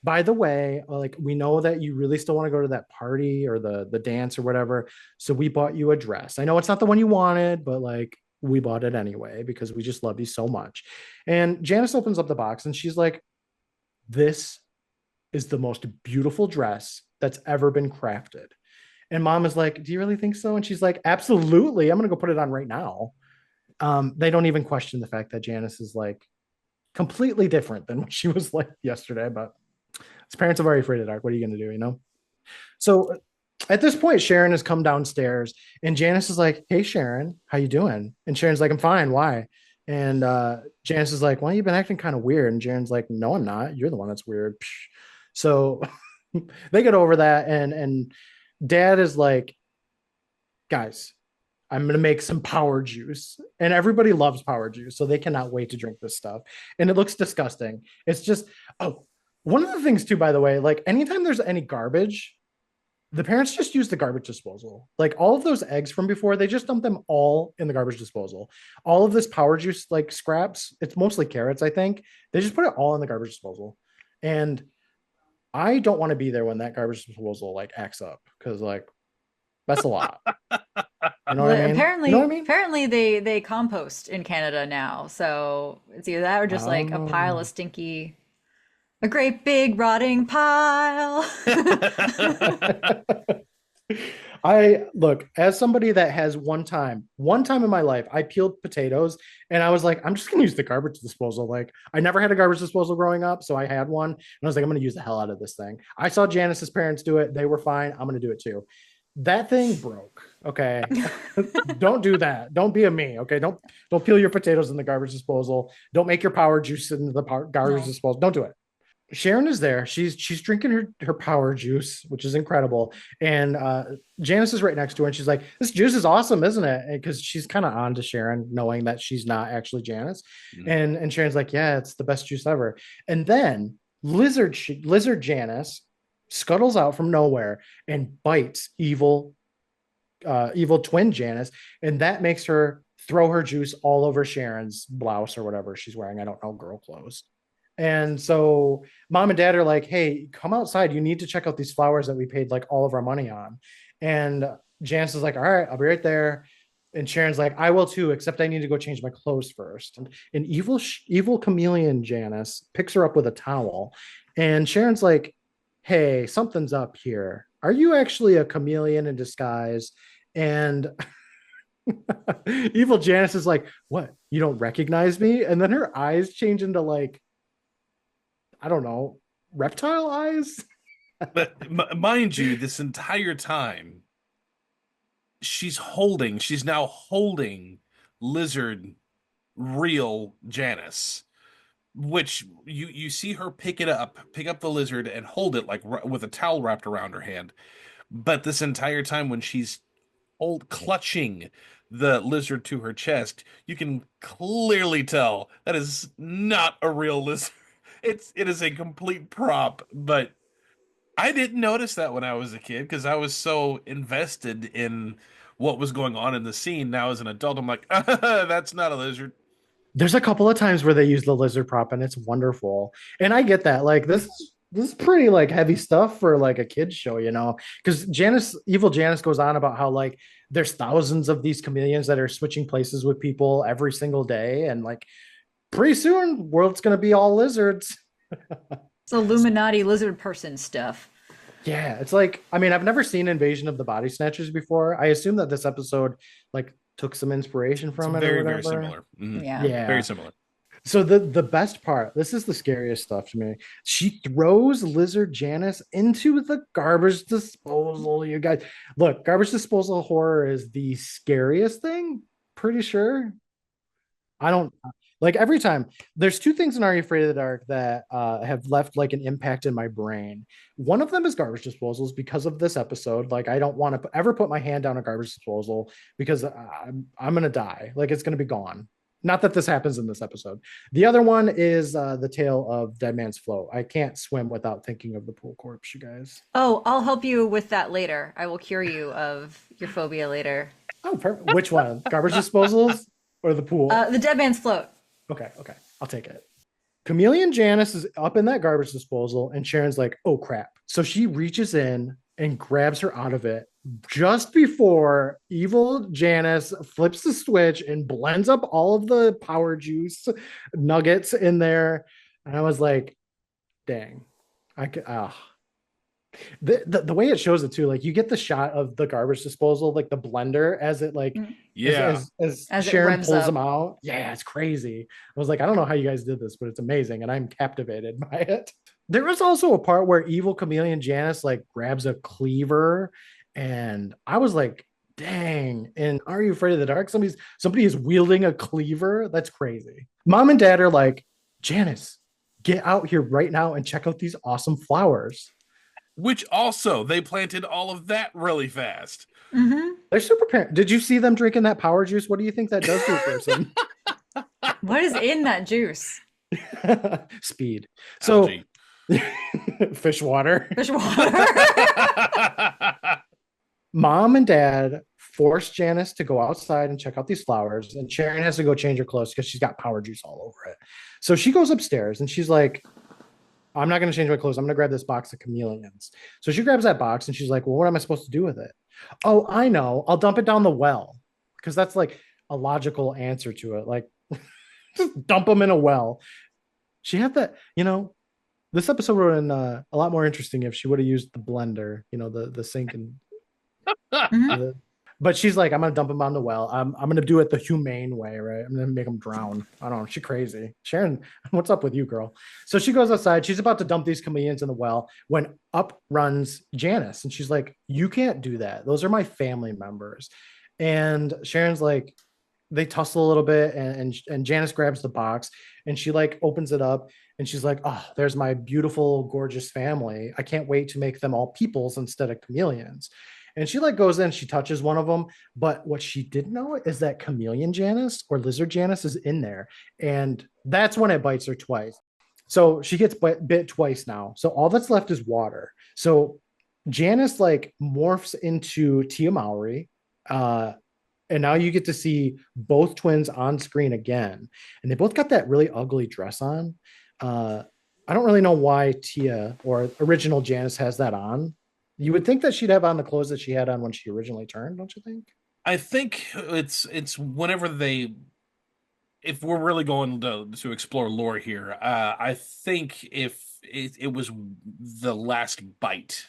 by the way, like, we know that you really still want to go to that party or the dance or whatever. So we bought you a dress. I know it's not the one you wanted, but like, we bought it anyway because we just love you so much. And Janice opens up the box and she's like, this is the most beautiful dress that's ever been crafted. And mom is like, do you really think so? And she's like, absolutely. I'm going to go put it on right now. They don't even question the fact that Janice is like completely different than what she was like yesterday, but his parents are very afraid of the dark. What are you going to do, So at this point, Sharon has come downstairs and Janice is like, hey, Sharon, how you doing? And Sharon's like, I'm fine. Why? And Janice is like, well, you've been acting kind of weird. And Sharon's like, no, I'm not. You're the one that's weird. So they get over that. And dad is like, guys, I'm going to make some power juice. And everybody loves power juice. So they cannot wait to drink this stuff. And it looks disgusting. It's just, one of the things too, by the way, like anytime there's any garbage, the parents just use the garbage disposal. Like all of those eggs from before, they just dump them all in the garbage disposal. All of this power juice, like scraps, it's mostly carrots, I think. They just put it all in the garbage disposal. And I don't want to be there when that garbage disposal like acts up, because like that's a lot. You know what I mean? Apparently, you know what I mean? apparently they compost in Canada now. So it's either that or just like a pile of stinky, a great big rotting pile. I look, as somebody that has one time in my life, I peeled potatoes and I was like, I'm just gonna use the garbage disposal. Like, I never had a garbage disposal growing up, so I had one and I was like, I'm gonna use the hell out of this thing. I saw Janice's parents do it, they were fine. I'm gonna do it too. That thing broke. Okay. Don't do that. Don't be a me. Okay. Don't peel your potatoes in the garbage disposal. Don't make your power juice in the garbage disposal. Don't do it. Sharon is there. She's drinking her power juice, which is incredible. And Janice is right next to her, and she's like, "This juice is awesome, isn't it?" Because she's kind of on to Sharon, knowing that she's not actually Janice. And Sharon's like, "Yeah, it's the best juice ever." And then Lizard Janice scuttles out from nowhere and bites evil twin Janice, and that makes her throw her juice all over Sharon's blouse or whatever she's wearing. I don't know, girl clothes. And so mom and dad are like, hey, come outside. You need to check out these flowers that we paid like all of our money on. And Janice is like, all right, I'll be right there. And Sharon's like, I will too, except I need to go change my clothes first. And evil chameleon Janice picks her up with a towel. And Sharon's like, hey, something's up here. Are you actually a chameleon in disguise? And evil Janice is like, what? You don't recognize me? And then her eyes change into like, I don't know, reptile eyes. But mind you, this entire time, she's now holding lizard real Janice, which you see her pick up the lizard and hold it like with a towel wrapped around her hand. But this entire time when she's clutching the lizard to her chest, you can clearly tell that is not a real lizard. It is a complete prop, but I didn't notice that when I was a kid because I was so invested in what was going on in the scene. Now as an adult, I'm like, that's not a lizard. There's a couple of times where they use the lizard prop and it's wonderful. And I get that. Like this is pretty like heavy stuff for like a kid's show, you know, because evil Janice goes on about how like there's thousands of these chameleons that are switching places with people every single day. And like pretty soon world's gonna be all lizards. It's Illuminati lizard person stuff. Yeah, it's like, I mean, I've never seen Invasion of the Body Snatchers before. I assume that this episode like took some inspiration from it. Very, or very whatever. similar. Mhm. Yeah. Very similar. So the best part, this is the scariest stuff to me. She throws Lizard Janice into the garbage disposal. You guys, look, garbage disposal horror is the scariest thing. Pretty sure. I don't like every time. There's two things in Are You Afraid of the Dark that have left like an impact in my brain. One of them is garbage disposals because of this episode. Like I don't want to ever put my hand down a garbage disposal because I'm gonna die. Like it's gonna be gone. Not that this happens in this episode. The other one is the tale of Dead Man's Float. I can't swim without thinking of the pool corpse, you guys. Oh, I'll help you with that later. I will cure you of your phobia later. Oh, perfect. Which one? Garbage disposals or the pool? The Dead Man's Float. Okay, I'll take it. Chameleon Janice is up in that garbage disposal, and Sharon's like, oh crap. So she reaches in and grabs her out of it just before evil Janice flips the switch and blends up all of the power juice nuggets in there. And I was like, dang. I could the way it shows it too, like you get the shot of the garbage disposal, like the blender as it like as Sharon pulls them out. Yeah, it's crazy. I was like, I don't know how you guys did this, but it's amazing, and I'm captivated by it. There was also a part where evil chameleon Janice like grabs a cleaver, and I was like, dang. And Are You Afraid of the Dark? Somebody is wielding a cleaver. That's crazy. Mom and dad are like, Janice, get out here right now and check out these awesome flowers. Which also, they planted all of that really fast. Mm-hmm. They're super parent. Did you see them drinking that power juice? What do you think that does to a person? What is in that juice? Speed. So, fish water. Fish water. Mom and dad force Janice to go outside and check out these flowers, and Sharon has to go change her clothes because she's got power juice all over it. So she goes upstairs and she's like, I'm not going to change my clothes. I'm going to grab this box of chameleons. So she grabs that box and she's like, well, what am I supposed to do with it? Oh, I know. I'll dump it down the well, because that's like a logical answer to it. Like, just dump them in a well. She had that, this episode would have been a lot more interesting if she would have used the blender, the sink and Mm-hmm. But she's like, I'm gonna dump him on the well. I'm gonna do it the humane way, right? I'm gonna make him drown. I don't know. She's crazy. Sharon, what's up with you, girl? So she goes outside. She's about to dump these chameleons in the well when up runs Janice, and she's like, "You can't do that. Those are my family members." And Sharon's like, they tussle a little bit, and Janice grabs the box and she like opens it up, and she's like, "Oh, there's my beautiful, gorgeous family. I can't wait to make them all peoples instead of chameleons." And she like goes in, she touches one of them. But what she didn't know is that chameleon Janice or lizard Janice is in there. And that's when it bites her twice. So she gets bit twice now. So all that's left is water. So Janice like morphs into Tia Mowry, And now you get to see both twins on screen again. And they both got that really ugly dress on. Uh, I don't really know why Tia or original Janice has that on. You would think that she'd have on the clothes that she had on when she originally turned, don't you think? I think it's whenever they, if we're really going to explore lore here, I think if it was the last bite.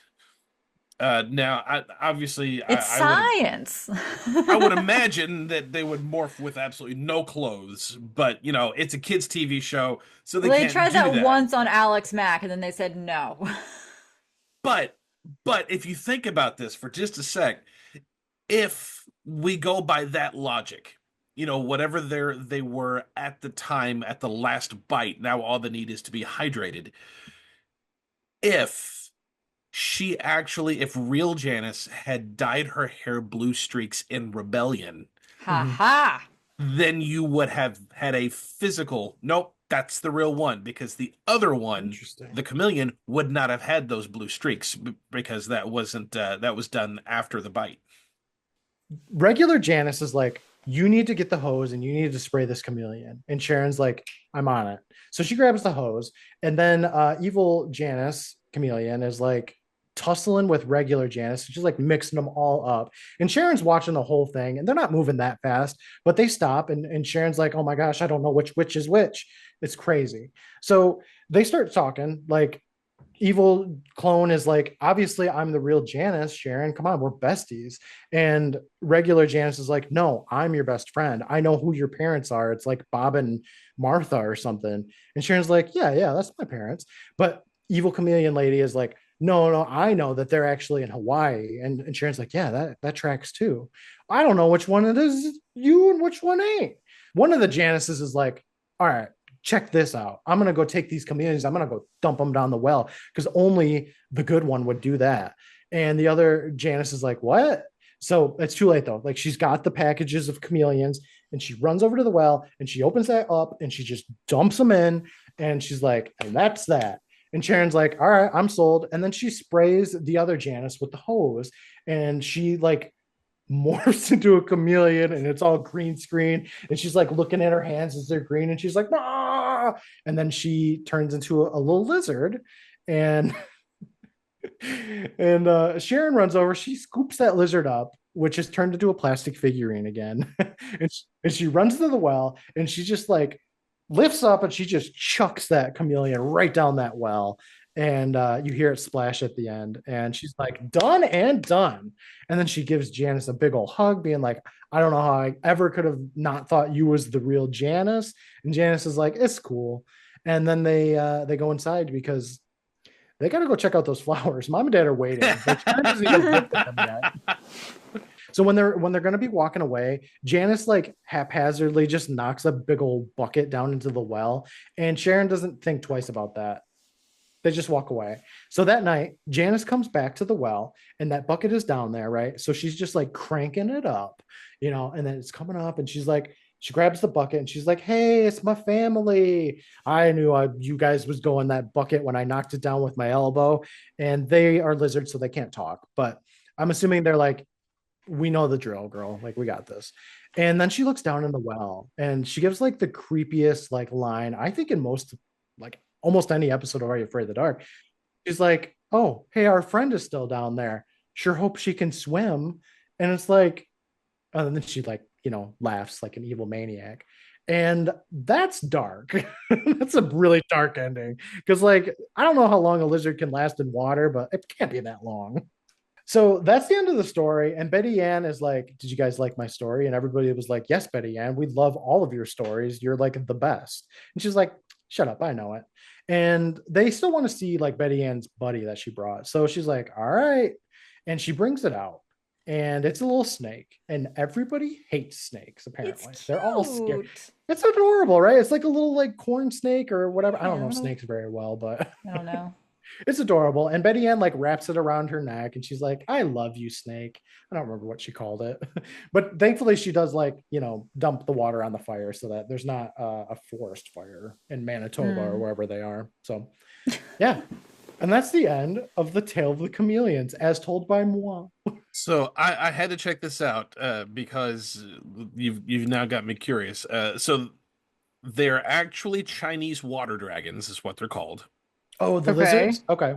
Now, obviously, It's science. I would imagine that they would morph with absolutely no clothes, but you know, it's a kids' TV show, so they Well, they can't tried do that that. once on Alex Mack, and then they said no. But if you think about this for just a sec, if we go by that logic, you know, whatever they were at the time at the last bite, now all they need is to be hydrated. If she actually, if real Janice had dyed her hair blue streaks in rebellion, Ha ha. then you would have had a physical, nope, that's the real one, because the other one, Interesting. the chameleon, would not have had those blue streaks because that wasn't that was done after the bite. Regular Janice is like, you need to get the hose and you need to spray this chameleon. And Sharon's like, I'm on it. So she grabs the hose, and then evil Janice chameleon is like tussling with regular Janice, she's like mixing them all up. And Sharon's watching the whole thing, and they're not moving that fast, but they stop, and Sharon's like, oh my gosh, I don't know which is which. It's crazy. So they start talking like, evil clone is like, obviously I'm the real Janice, Sharon, come on, we're besties. And regular Janice is like, no, I'm your best friend, I know who your parents are, it's like Bob and Martha or something. And Sharon's like, yeah, that's my parents. But evil chameleon lady is like, no, I know that they're actually in Hawaii. And Sharon's like, yeah, that tracks too. I don't know which one it is you and which one ain't. One of the Janices is like, all right, check this out, I'm going to go take these chameleons, I'm going to go dump them down the well, because only the good one would do that. And the other Janice is like, what? So it's too late though. Like, she's got the packages of chameleons, and she runs over to the well, and she opens that up, and she just dumps them in, and she's like, and that's that. And Sharon's like, all right, I'm sold. And then she sprays the other Janice with the hose, and she like morphs into a chameleon, and it's all green screen, and she's like looking at her hands as they're green, and she's like, ah! And then she turns into a little lizard, and and Sharon runs over, she scoops that lizard up, which is turned into a plastic figurine again. And she runs to the well, and she just like lifts up, and she just chucks that chameleon right down that well. And you hear it splash at the end, and she's like, done and done. And then she gives Janice a big old hug, being like, I don't know how I ever could have not thought you was the real Janice. And Janice is like, it's cool. And then they go inside because they got to go check out those flowers. Mom and Dad are waiting. Like, Sharon doesn't even look at them yet. So when they're going to be walking away, Janice like haphazardly just knocks a big old bucket down into the well, and Sharon doesn't think twice about that. They just walk away. So that night, Janice comes back to the well, and that bucket is down there, right? So she's just like cranking it up, and then it's coming up, and she's like, she grabs the bucket, and she's like, hey, it's my family. I knew you guys was going that bucket when I knocked it down with my elbow. And they are lizards, so they can't talk. But I'm assuming they're like, we know the drill, girl. Like, we got this. And then she looks down in the well, and she gives like the creepiest like line, I think, in most, like almost any episode of Are You Afraid of the Dark. She's like, oh, hey, our friend is still down there. Sure hope she can swim. And it's like, and then she like, laughs like an evil maniac. And that's dark. That's a really dark ending. Because like, I don't know how long a lizard can last in water, but it can't be that long. So that's the end of the story. And Betty Ann is like, did you guys like my story? And everybody was like, yes, Betty Ann, we love all of your stories. You're like the best. And she's like, shut up, I know it. And they still want to see like Betty Ann's buddy that she brought. So she's like, all right. And she brings it out. And it's a little snake. And everybody hates snakes, apparently. They're all scared. It's adorable, right? It's like a little like corn snake or whatever. I don't know snakes very well, but I don't know. It's adorable. And Betty Ann like wraps it around her neck, and she's like, I love you, snake. I don't remember what she called it. But thankfully she does like, dump the water on the fire so that there's not a forest fire in Manitoba or wherever they are. So yeah. And that's the end of the Tale of the Chameleons as told by moi. So I had to check this out because you've now got me curious. So they're actually Chinese water dragons, is what they're called. Oh, the Okay. lizards? Okay.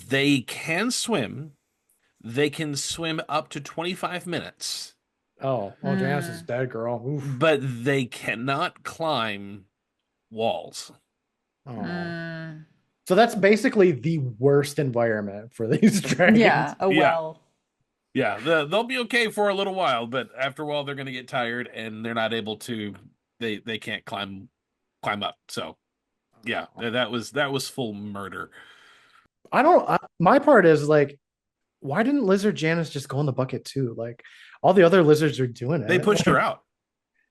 They can swim. They can swim up to 25 minutes, Oh, Janice is Hmm. dead, girl. Oof. but they cannot climb walls. Oh. Hmm. So that's basically the worst environment for these Yeah. dragons. Oh Yeah, well. yeah, they'll be okay for a little while, but after a while they're going to get tired and they're not able to. They can't climb up. So yeah, that was full murder. My part is like, why didn't Lizard Janice just go in the bucket too? Like, all the other lizards are doing They it. pushed her Like, out.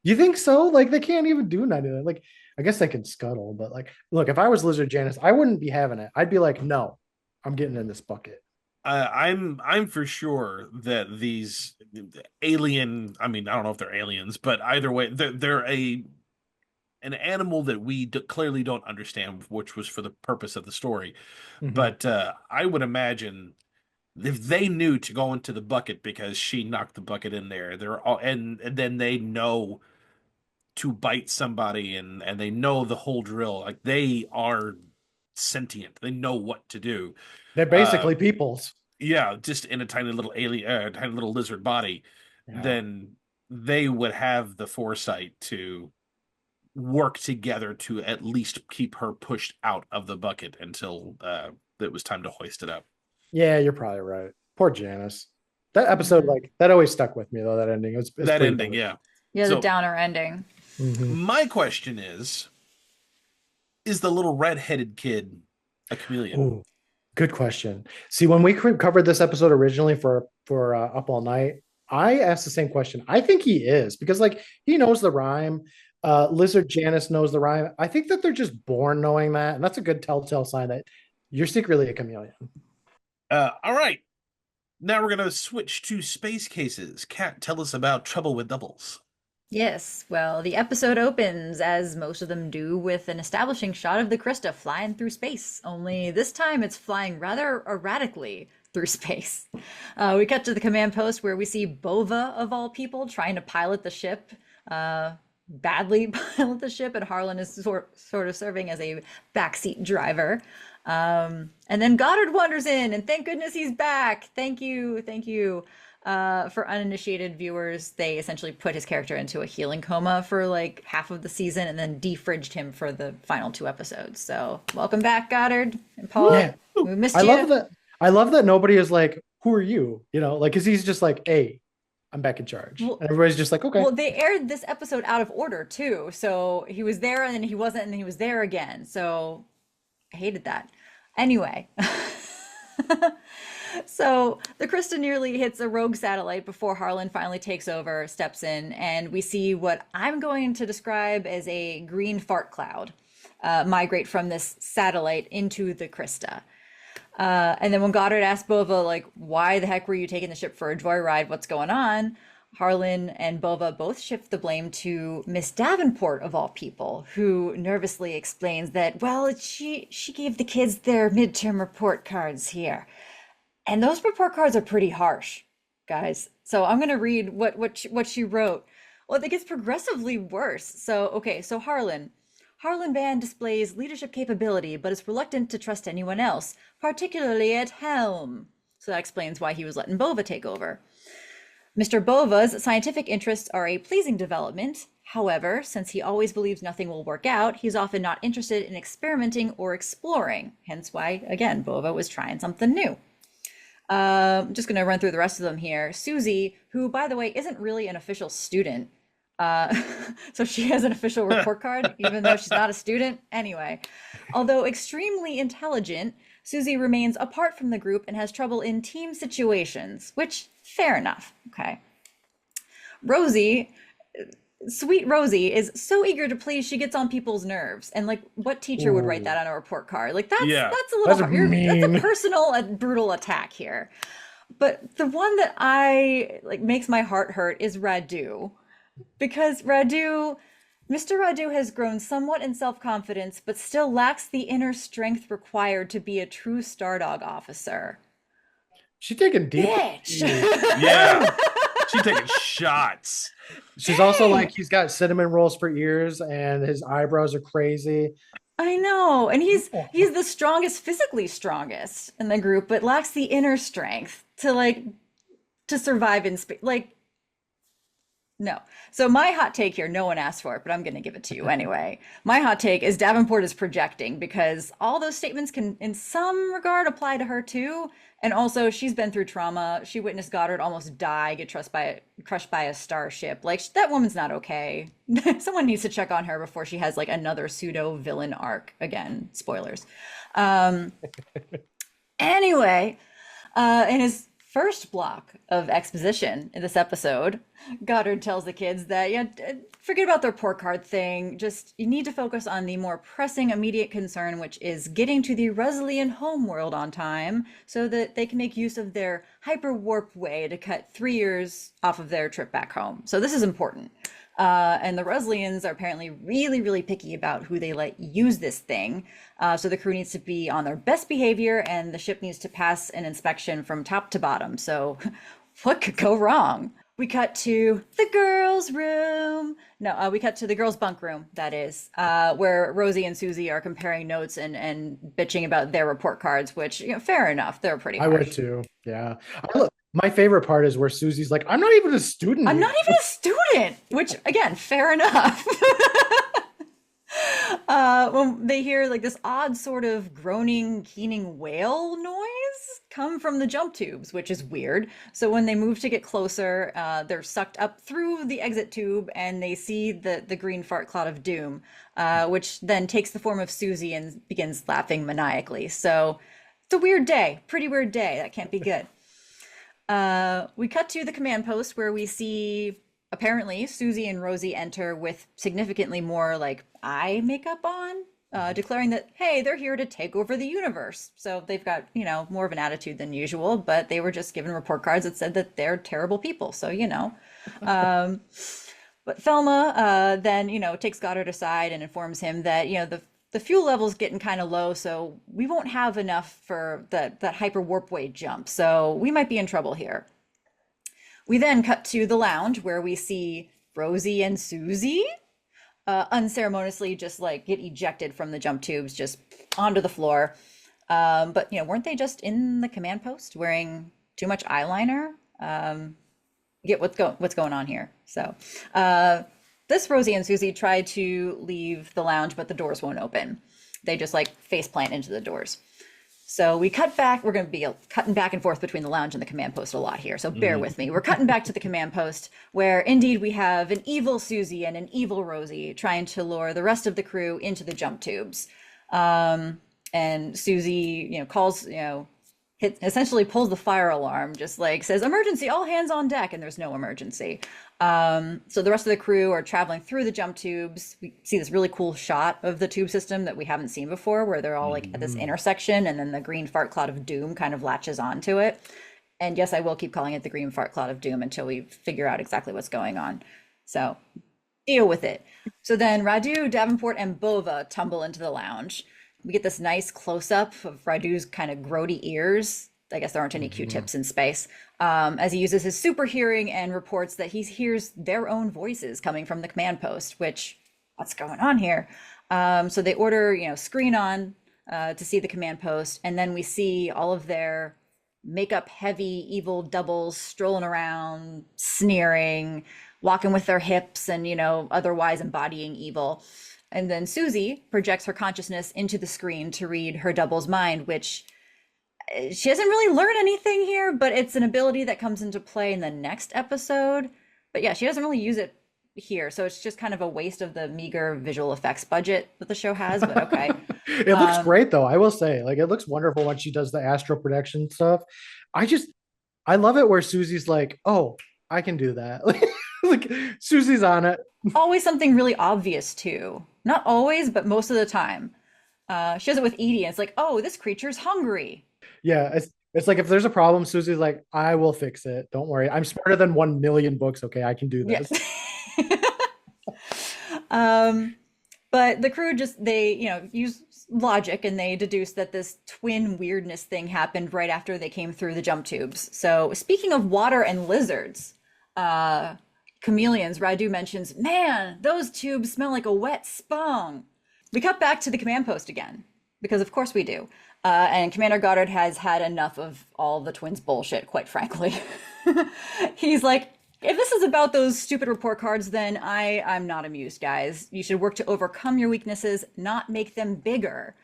you think so? Like, they can't even do nothing. Like, I guess they can scuttle, but like, look, if I was Lizard Janice, I wouldn't be having it. I'd be like, no, I'm getting in this bucket. I'm for sure that these alien. I mean, I don't know if they're aliens, but either way, they're an animal that we clearly don't understand, which was for the purpose of the story. Mhm. But I would imagine if they knew to go into the bucket because she knocked the bucket in there, they're all and then they know to bite somebody and they know the whole drill. Like they are sentient. They know what to do. They're Uh, basically peoples. yeah, just in a tiny little alien, tiny little lizard body, Yeah. then they would have the foresight to work together to at least keep her pushed out of the bucket until it was time to hoist it up. Yeah, you're probably right. Poor Janice. That episode, Hmm. like, that always stuck with me though. That ending, it's That pretty ending, dark. yeah. Yeah, the So downer ending. Mhm. my question is the little red-headed kid a chameleon? Oh, good question. See, when we covered this episode originally for Up All Night, I asked the same question. I think he is because like he knows the rhyme. Lizard Janice knows the rhyme. I think that they're just born knowing that, and that's a good telltale sign that you're secretly a chameleon. All right. Now we're gonna switch to space cases. Kat, tell us about Trouble with Doubles. Yes, well, the episode opens, as most of them do, with an establishing shot of the Krista flying through space. Only this time it's flying rather erratically through space. We cut to the command post where we see Bova, of all people, trying to pilot the ship, badly pilot the ship, and Harlan is sort of serving as a backseat driver. And then Goddard wanders in, and thank goodness he's back. Thank you, thank you. For uninitiated viewers, they essentially put his character into a healing coma for like half of the season and then defridged him for the final two episodes. So welcome back, Goddard and Paul. Yeah, We missed I love you. that. I love that nobody is like, "Who are you?" You know, like because he's just like, "Hey, I'm back in charge," Well, and everybody's just like, "Okay." well, they aired this episode out of order too. So he was there and then he wasn't and then he was there again. So I hated that. Anyway. So the Krista nearly hits a rogue satellite before Harlan finally takes over, steps in, and we see what I'm going to describe as a green fart cloud migrate from this satellite into the Krista. And then when Goddard asked Bova, like, why the heck were you taking the ship for a joyride? What's going on? Harlan and Bova both shift the blame to Miss Davenport, of all people, who nervously explains that, well, she gave the kids their midterm report cards here. And those report cards are pretty harsh, guys. So I'm gonna read what she wrote. Well, it gets progressively worse. So okay, so Harlan Band displays leadership capability, but is reluctant to trust anyone else, particularly at helm. So that explains why he was letting Bova take over. Mr. Bova's scientific interests are a pleasing development. However, since he always believes nothing will work out, he's often not interested in experimenting or exploring. Hence why, again, Bova was trying something new. I'm just going to run through the rest of them here. Susie, who, by the way, isn't really an official student. Uh, so she has an official report card, even though she's not a student. Anyway, although extremely intelligent, Susie remains apart from the group and has trouble in team situations, which, fair enough. Okay. Rosie, sweet Rosie, is so eager to please she gets on people's nerves. And like, what teacher would write Ooh, that on a report card? Like, that's Yeah. a little that's hard. That's a mean. personal and brutal attack here. But the one that I like makes my heart hurt is Radu, because Mr. Radu has grown somewhat in self-confidence, but still lacks the inner strength required to be a true Stardog officer. She's taking deep. Bitch. Yeah. She's taking shots. She's also Dang. like, he's got cinnamon rolls for ears and his eyebrows are crazy. I know. And he's the strongest, physically strongest in the group, but lacks the inner strength to survive in space. Like, no. So my hot take here, no one asked for it, but I'm going to give it to you anyway. My hot take is Davenport is projecting because all those statements can, in some regard, apply to her too. And also, she's been through trauma. She witnessed Goddard almost die, get crushed by a starship. Like, that woman's not okay. Someone needs to check on her before she has like another pseudo villain arc. Again, spoilers. Anyway, in his first block of exposition in this episode, Goddard tells the kids that, yeah, forget about the report card thing. Just, you need to focus on the more pressing immediate concern, which is getting to the Ruslian homeworld on time so that they can make use of their hyperwarp way to cut 3 years off of their trip back home. So this is important. And the Ruslians are apparently really, really picky about who they let use this thing. So the crew needs to be on their best behavior and the ship needs to pass an inspection from top to bottom. So what could go wrong? We cut to the girls' room. No, we cut to the girls' bunk room, that is, where Rosie and Susie are comparing notes and bitching about their report cards, which, you know, fair enough. They're pretty harsh. I would too. Yeah. My favorite part is where Susie's like, I'm not even a student. I'm not even a student, which, again, fair enough. When they hear like this odd sort of groaning, keening wail noise come from the jump tubes, which is weird. So when they move to get closer, they're sucked up through the exit tube and they see the green fart cloud of doom, which then takes the form of Susie and begins laughing maniacally. So it's a weird day, pretty weird day. That can't be good. We cut to the command post where we see apparently Susie and Rosie enter with significantly more like eye makeup on, declaring that, hey, they're here to take over the universe. So they've got, you know, more of an attitude than usual, but they were just given report cards that said that they're terrible people. So, you know, but Thelma then, you know, takes Goddard aside and informs him that, you know, the fuel level's getting kind of low, so we won't have enough for that hyper warp way jump. So we might be in trouble here. We then cut to the lounge where we see Rosie and Susie unceremoniously just like get ejected from the jump tubes, just onto the floor. But, you know, weren't they just in the command post wearing too much eyeliner? Get what's going on here. So this Rosie and Susie try to leave the lounge, but the doors won't open. They just like face plant into the doors. So we cut back. We're going to be cutting back and forth between the lounge and the command post a lot here. So bear with me. We're cutting back to the command post where indeed we have an evil Susie and an evil Rosie trying to lure the rest of the crew into the jump tubes. And Susie, you know, calls, you know, essentially pulls the fire alarm, just like says, emergency, all hands on deck. And there's no emergency. So the rest of the crew are traveling through the jump tubes. We see this really cool shot of the tube system that we haven't seen before, where they're all like at this intersection and then the green fart cloud of doom kind of latches onto it. And yes, I will keep calling it the green fart cloud of doom until we figure out exactly what's going on. So deal with it. So then Radu, Davenport, and Bova tumble into the lounge. We get this nice close-up of Radu's kind of grody ears. I guess there aren't any Q-tips in space, as he uses his super hearing and reports that he hears their own voices coming from the command post, which, what's going on here? So they order, you know, screen on to see the command post, and then we see all of their makeup heavy evil doubles strolling around, sneering, walking with their hips and, you know, otherwise embodying evil. And then Susie projects her consciousness into the screen to read her double's mind, which she doesn't really learn anything here, but it's an ability that comes into play in the next episode. But yeah, she doesn't really use it here. So it's just kind of a waste of the meager visual effects budget that the show has, but okay. It looks great though. I will say, like, it looks wonderful when she does the astral projection stuff. I love it where Susie's like, oh, I can do that. Like Susie's on it. Always something really obvious too. Not always, but most of the time. She does it with Edie, and it's like, oh, this creature's hungry. Yeah, it's like if there's a problem, Susie's like, I will fix it. Don't worry. I'm smarter than 1 million books. Okay, I can do this. Yes. But the crew just, they, you know, use logic, and they deduce that this twin weirdness thing happened right after they came through the jump tubes. So speaking of water and lizards, chameleons, Radu mentions, man, those tubes smell like a wet spong. We cut back to the command post again, because of course we do. And Commander Goddard has had enough of all the twins' bullshit, quite frankly. He's like, if this is about those stupid report cards, then I'm not amused, guys. You should work to overcome your weaknesses, not make them bigger.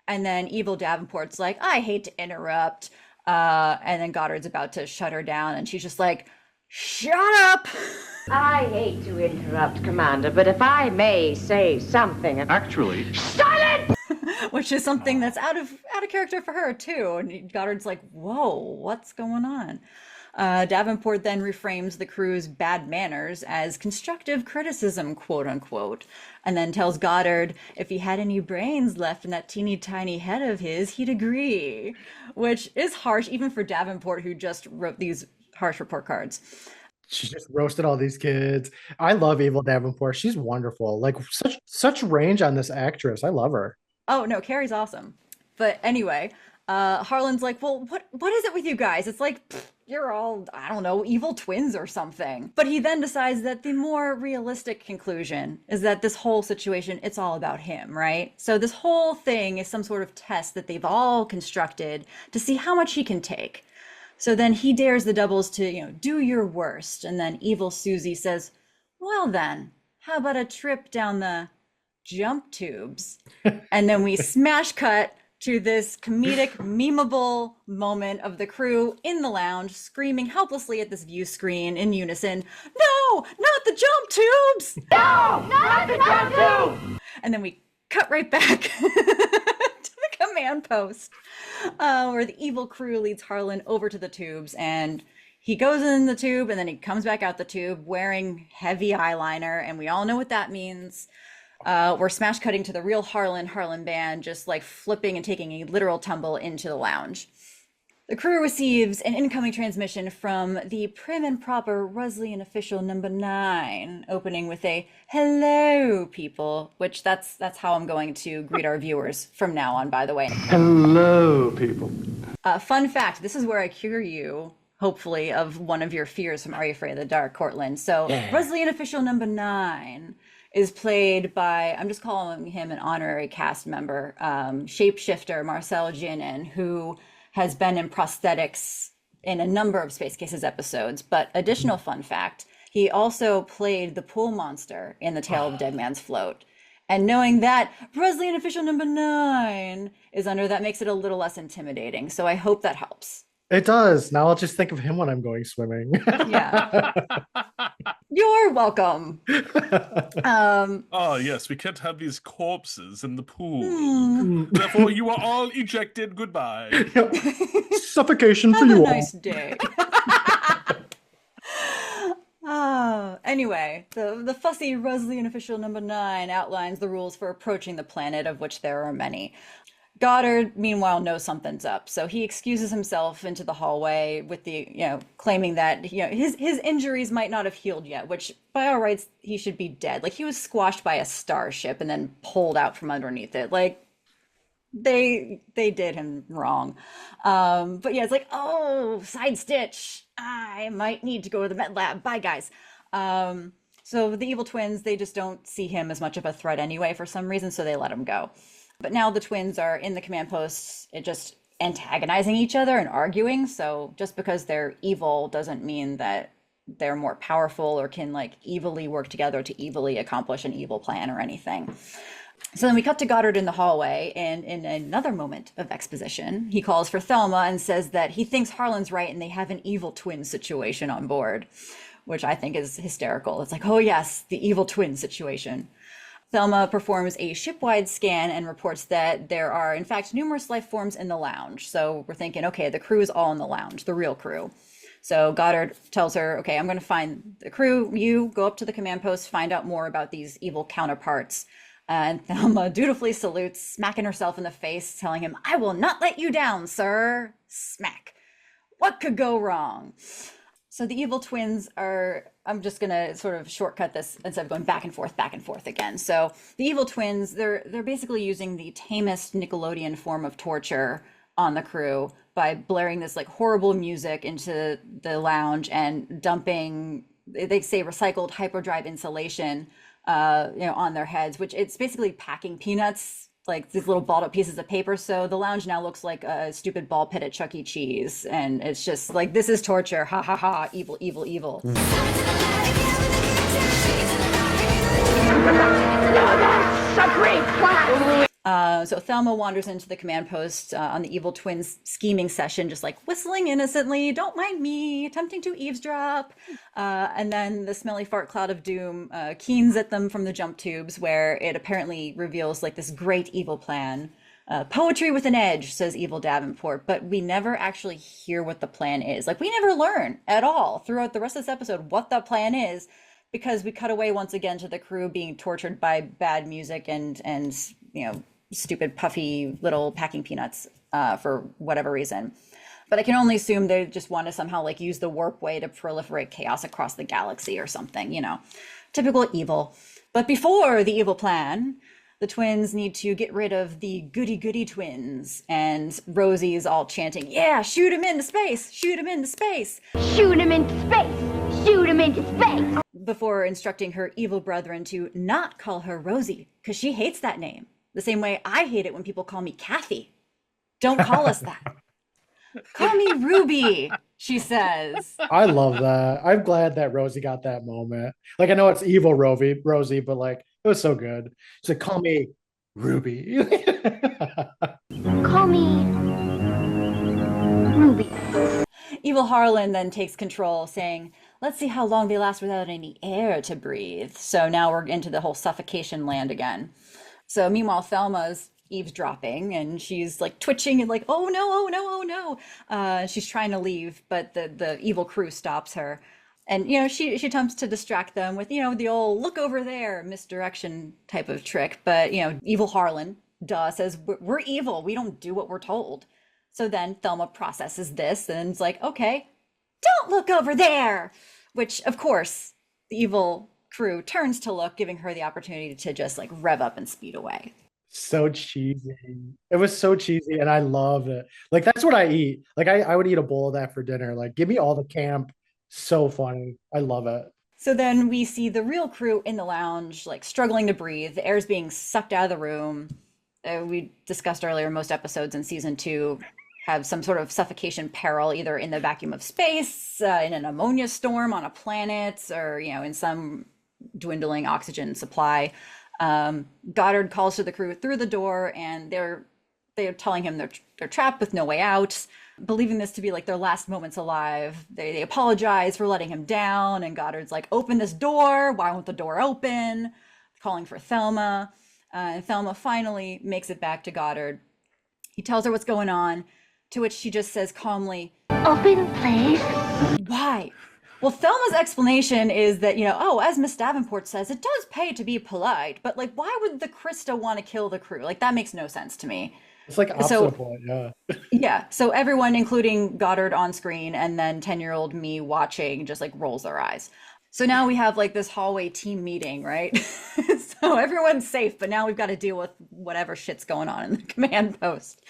And then Evil Davenport's like, I hate to interrupt. And then Goddard's about to shut her down, and she's just like, shut up! I hate to interrupt, Commander, but if I may say something... Actually... Silence! Which is something that's out of character for her, too. And Goddard's like, whoa, what's going on? Davenport then reframes the crew's bad manners as constructive criticism, quote unquote, and then tells Goddard if he had any brains left in that teeny tiny head of his, he'd agree, which is harsh even for Davenport, who just wrote these harsh report cards. She just roasted all these kids. I love Evil Davenport. She's wonderful. Like such range on this actress. I love her. Oh no, Carrie's awesome. But anyway, Harlan's like, well, what is it with you guys? It's like, you're all, I don't know, evil twins or something. But he then decides that the more realistic conclusion is that this whole situation, it's all about him, right? So this whole thing is some sort of test that they've all constructed to see how much he can take. So then he dares the doubles to, do your worst. And then evil Susie says, well then, how about a trip down the jump tubes? And then we smash cut to this comedic, memeable moment of the crew in the lounge screaming helplessly at this view screen in unison, no, not the jump tubes! No, not the jump tube! And then we cut right back to the command post, where the evil crew leads Harlan over to the tubes, and he goes in the tube and then he comes back out the tube wearing heavy eyeliner, and we all know what that means. We're smash cutting to the real Harlan band, just like flipping and taking a literal tumble into the lounge. The crew receives an incoming transmission from the prim and proper Rusleyan official number 9, opening with a hello people, which that's how I'm going to greet our viewers from now on, by the way. Hello, people. Fun fact, this is where I cure you, hopefully, of one of your fears from Are You Afraid of the Dark, Courtland. So Rusleyan official number 9 is played by, I'm just calling him an honorary cast member, shapeshifter Marcel Ginin, who has been in prosthetics in a number of Space Cases episodes. But additional fun fact, he also played the pool monster in The Tale of Dead Man's Float. And knowing that Rusleyan official number 9 is under, that makes it a little less intimidating. So I hope that helps. It does. Now I'll just think of him when I'm going swimming. Yeah. You're welcome. Oh, yes, we can't have these corpses in the pool. Therefore, you are all ejected. Goodbye. Suffocation for Have you a all. nice day. Anyway, the fussy Rusleyan official number 9 outlines the rules for approaching the planet, of which there are many. Goddard, meanwhile, knows something's up, so he excuses himself into the hallway with the, claiming that, his injuries might not have healed yet, which by all rights, he should be dead. Like, he was squashed by a starship and then pulled out from underneath it. Like, they did him wrong. But yeah, it's like, oh, side stitch. I might need to go to the med lab. Bye, guys. So the evil twins, they just don't see him as much of a threat anyway for some reason, so they let him go. But now the twins are in the command posts, just antagonizing each other and arguing. So just because they're evil doesn't mean that they're more powerful or can evilly work together to evilly accomplish an evil plan or anything. So then we cut to Goddard in the hallway, and in another moment of exposition, he calls for Thelma and says that he thinks Harlan's right and they have an evil twin situation on board, which I think is hysterical. It's like, oh yes, the evil twin situation. Thelma performs a ship-wide scan and reports that there are, in fact, numerous life forms in the lounge. So we're thinking, okay, the crew is all in the lounge, the real crew. So Goddard tells her, okay, I'm going to find the crew. You go up to the command post, find out more about these evil counterparts. And Thelma dutifully salutes, smacking herself in the face, telling him, I will not let you down, sir. Smack. What could go wrong? So the evil twins are, I'm just gonna sort of shortcut this instead of going back and forth again. So the evil twins, they're basically using the tamest Nickelodeon form of torture on the crew by blaring this like horrible music into the lounge and dumping, they say, recycled hyperdrive insulation on their heads, which it's basically packing peanuts, like these little balled up pieces of paper. So the lounge now looks like a stupid ball pit at Chuck E. Cheese. And it's just like, this is torture. Ha ha ha. Evil, evil, evil. No, that's a great plan. So Thelma wanders into the command post on the evil twins scheming session, just like whistling innocently, don't mind me, attempting to eavesdrop. And then the smelly fart cloud of doom keens at them from the jump tubes, where it apparently reveals like this great evil plan. Poetry with an edge, says Evil Davenport, but we never actually hear what the plan is. Like, we never learn at all throughout the rest of this episode what the plan is, because we cut away once again to the crew being tortured by bad music and stupid puffy little packing peanuts for whatever reason. But I can only assume they just want to somehow like use the warp way to proliferate chaos across the galaxy or something, typical evil. But before the evil plan, the twins need to get rid of the goody twins, and Rosie's all chanting, yeah, shoot him into space, shoot him into space. Shoot him into space, shoot him into space. Before instructing her evil brethren to not call her Rosie, because she hates that name. The same way I hate it when people call me Kathy. Don't call us that. Call me Ruby, she says. I love that. I'm glad that Rosie got that moment. Like, I know it's evil Rosie, but like, it was so good. She's like, call me Ruby. Call me Ruby. Evil Harlan then takes control, saying, let's see how long they last without any air to breathe. So now we're into the whole suffocation land again. So meanwhile, Thelma's eavesdropping and she's like twitching and like, oh no, oh no, oh no. She's trying to leave, but the evil crew stops her. And, she attempts to distract them with, the old look over there misdirection type of trick. But, evil Harlan, says, we're evil. We don't do what we're told. So then Thelma processes this and it's like, okay, don't look over there. Which, of course, the evil crew turns to look, giving her the opportunity to just like rev up and speed away. So cheesy. It was so cheesy and I loved it. Like, that's what I eat. Like, I would eat a bowl of that for dinner. Like, give me all the camp. So funny. I love it. So then we see the real crew in the lounge, like struggling to breathe. The air's being sucked out of the room. We discussed earlier, most episodes in season 2 have some sort of suffocation peril, either in the vacuum of space, in an ammonia storm on a planet, or, in some dwindling oxygen supply. Goddard calls to the crew through the door, and they're telling him they're trapped with no way out, believing this to be like their last moments alive. They apologize for letting him down, and Goddard's like, open this door, why won't the door open? Calling for Thelma. And Thelma finally makes it back to Goddard. He tells her what's going on, to which she just says calmly, Open, please. why? Well, Thelma's explanation is that, as Miss Davenport says, it does pay to be polite, but like, why would the Krista want to kill the crew? Like, that makes no sense to me. It's like opposite point, yeah. Yeah, so everyone, including Goddard on screen, and then 10-year-old me watching, just like rolls their eyes. So now we have like this hallway team meeting, right? So everyone's safe, but now we've got to deal with whatever shit's going on in the command post.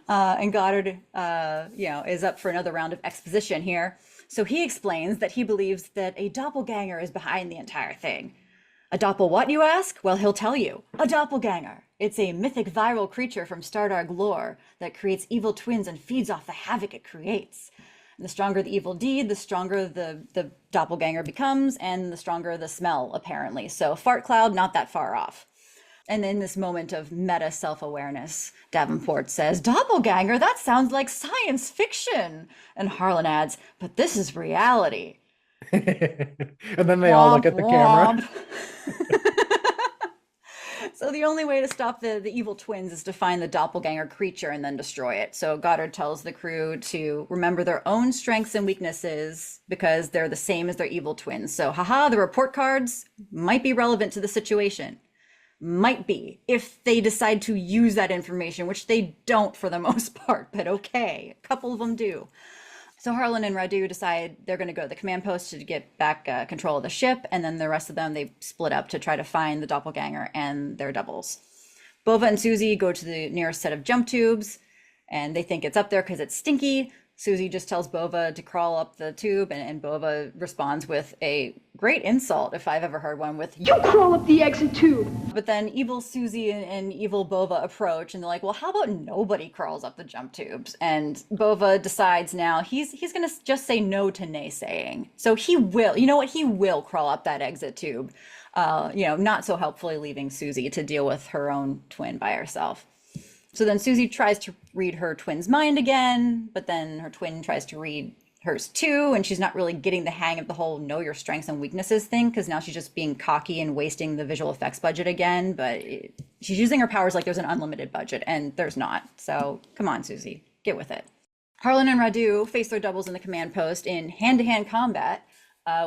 And Goddard, is up for another round of exposition here. So he explains that he believes that a doppelganger is behind the entire thing. A doppel what, you ask? Well, he'll tell you. A doppelganger. It's a mythic viral creature from Stardark lore that creates evil twins and feeds off the havoc it creates. And the stronger the evil deed, the stronger the doppelganger becomes, and the stronger the smell, apparently. So fart cloud, not that far off. And in this moment of meta self-awareness, Davenport says, doppelganger, that sounds like science fiction. And Harlan adds, but this is reality. And then they all look at the camera. So the only way to stop the evil twins is to find the doppelganger creature and then destroy it. So Goddard tells the crew to remember their own strengths and weaknesses because they're the same as their evil twins. So the report cards might be relevant to the situation. Might be, if they decide to use that information, which they don't for the most part, but okay, a couple of them do. So Harlan and Radu decide they're going to go to the command post to get back control of the ship, and then the rest of them, they split up to try to find the doppelganger and their doubles. Bova and Susie go to the nearest set of jump tubes, and they think it's up there because it's stinky. Susie just tells Bova to crawl up the tube, and Bova responds with a great insult, if I've ever heard one, with "You crawl up the exit tube." But then evil Susie and evil Bova approach, and they're like, well, how about nobody crawls up the jump tubes? And Bova decides now he's going to just say no to naysaying. So he will, you know what, he will crawl up that exit tube, not so helpfully leaving Susie to deal with her own twin by herself. So then Susie tries to read her twin's mind again, but then her twin tries to read hers too, and she's not really getting the hang of the whole know your strengths and weaknesses thing, because now she's just being cocky and wasting the visual effects budget again. But she's using her powers like there's an unlimited budget, and there's not. So come on, Susie, get with it. Harlan and Radu face their doubles in the command post in hand-to-hand combat,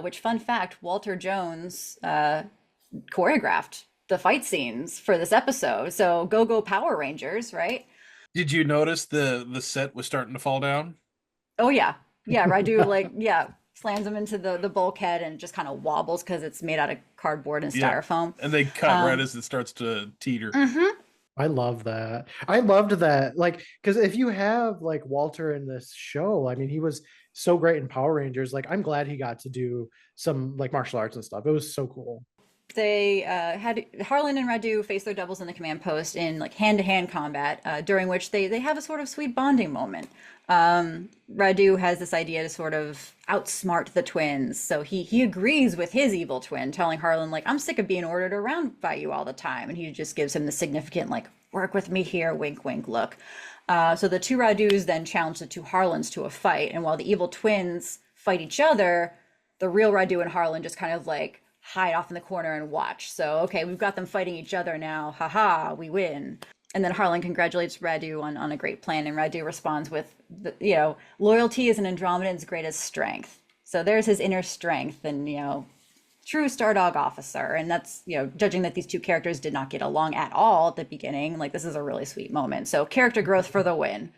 which, fun fact, Walter Jones choreographed the fight scenes for this episode. So go Power Rangers, right? Did you notice the set was starting to fall down? Oh yeah. Radu slams him into the bulkhead and just kind of wobbles because it's made out of cardboard and styrofoam. And they cut right as it starts to teeter. Mm-hmm. I love that. I loved that. Like, because if you have like Walter in this show, I mean, he was so great in Power Rangers. Like, I'm glad he got to do some like martial arts and stuff. It was so cool. They had Harlan and Radu face their doubles in the command post in like hand-to-hand combat, during which they have a sort of sweet bonding moment. Radu has this idea to sort of outsmart the twins, so he agrees with his evil twin, telling Harlan like, I'm sick of being ordered around by you all the time, and he just gives him the significant like, work with me here, wink wink look. So the two Radus then challenge the two Harlans to a fight, and while the evil twins fight each other, the real Radu and Harlan just kind of like hide off in the corner and watch. So, okay, we've got them fighting each other now. Haha, we win. And then Harlan congratulates Radu on a great plan, and Radu responds with, loyalty is an Andromedan's greatest strength. So there's his inner strength and, true Stardog officer. And that's, judging that these two characters did not get along at all at the beginning, like this is a really sweet moment. So character growth for the win.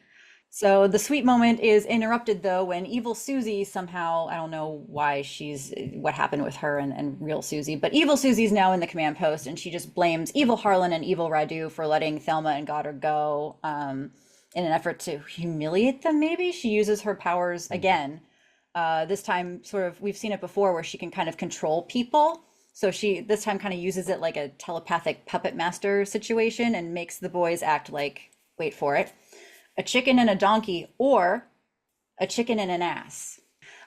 So the sweet moment is interrupted, though, when evil Susie somehow, I don't know why what happened with her and real Susie, but evil Susie's now in the command post, and she just blames evil Harlan and evil Radu for letting Thelma and Goddard go in an effort to humiliate them, maybe? She uses her powers again. This time, sort of, we've seen it before where she can kind of control people. So she, this time, kind of uses it like a telepathic puppet master situation and makes the boys act like, wait for it, a chicken and a donkey, or a chicken and an ass.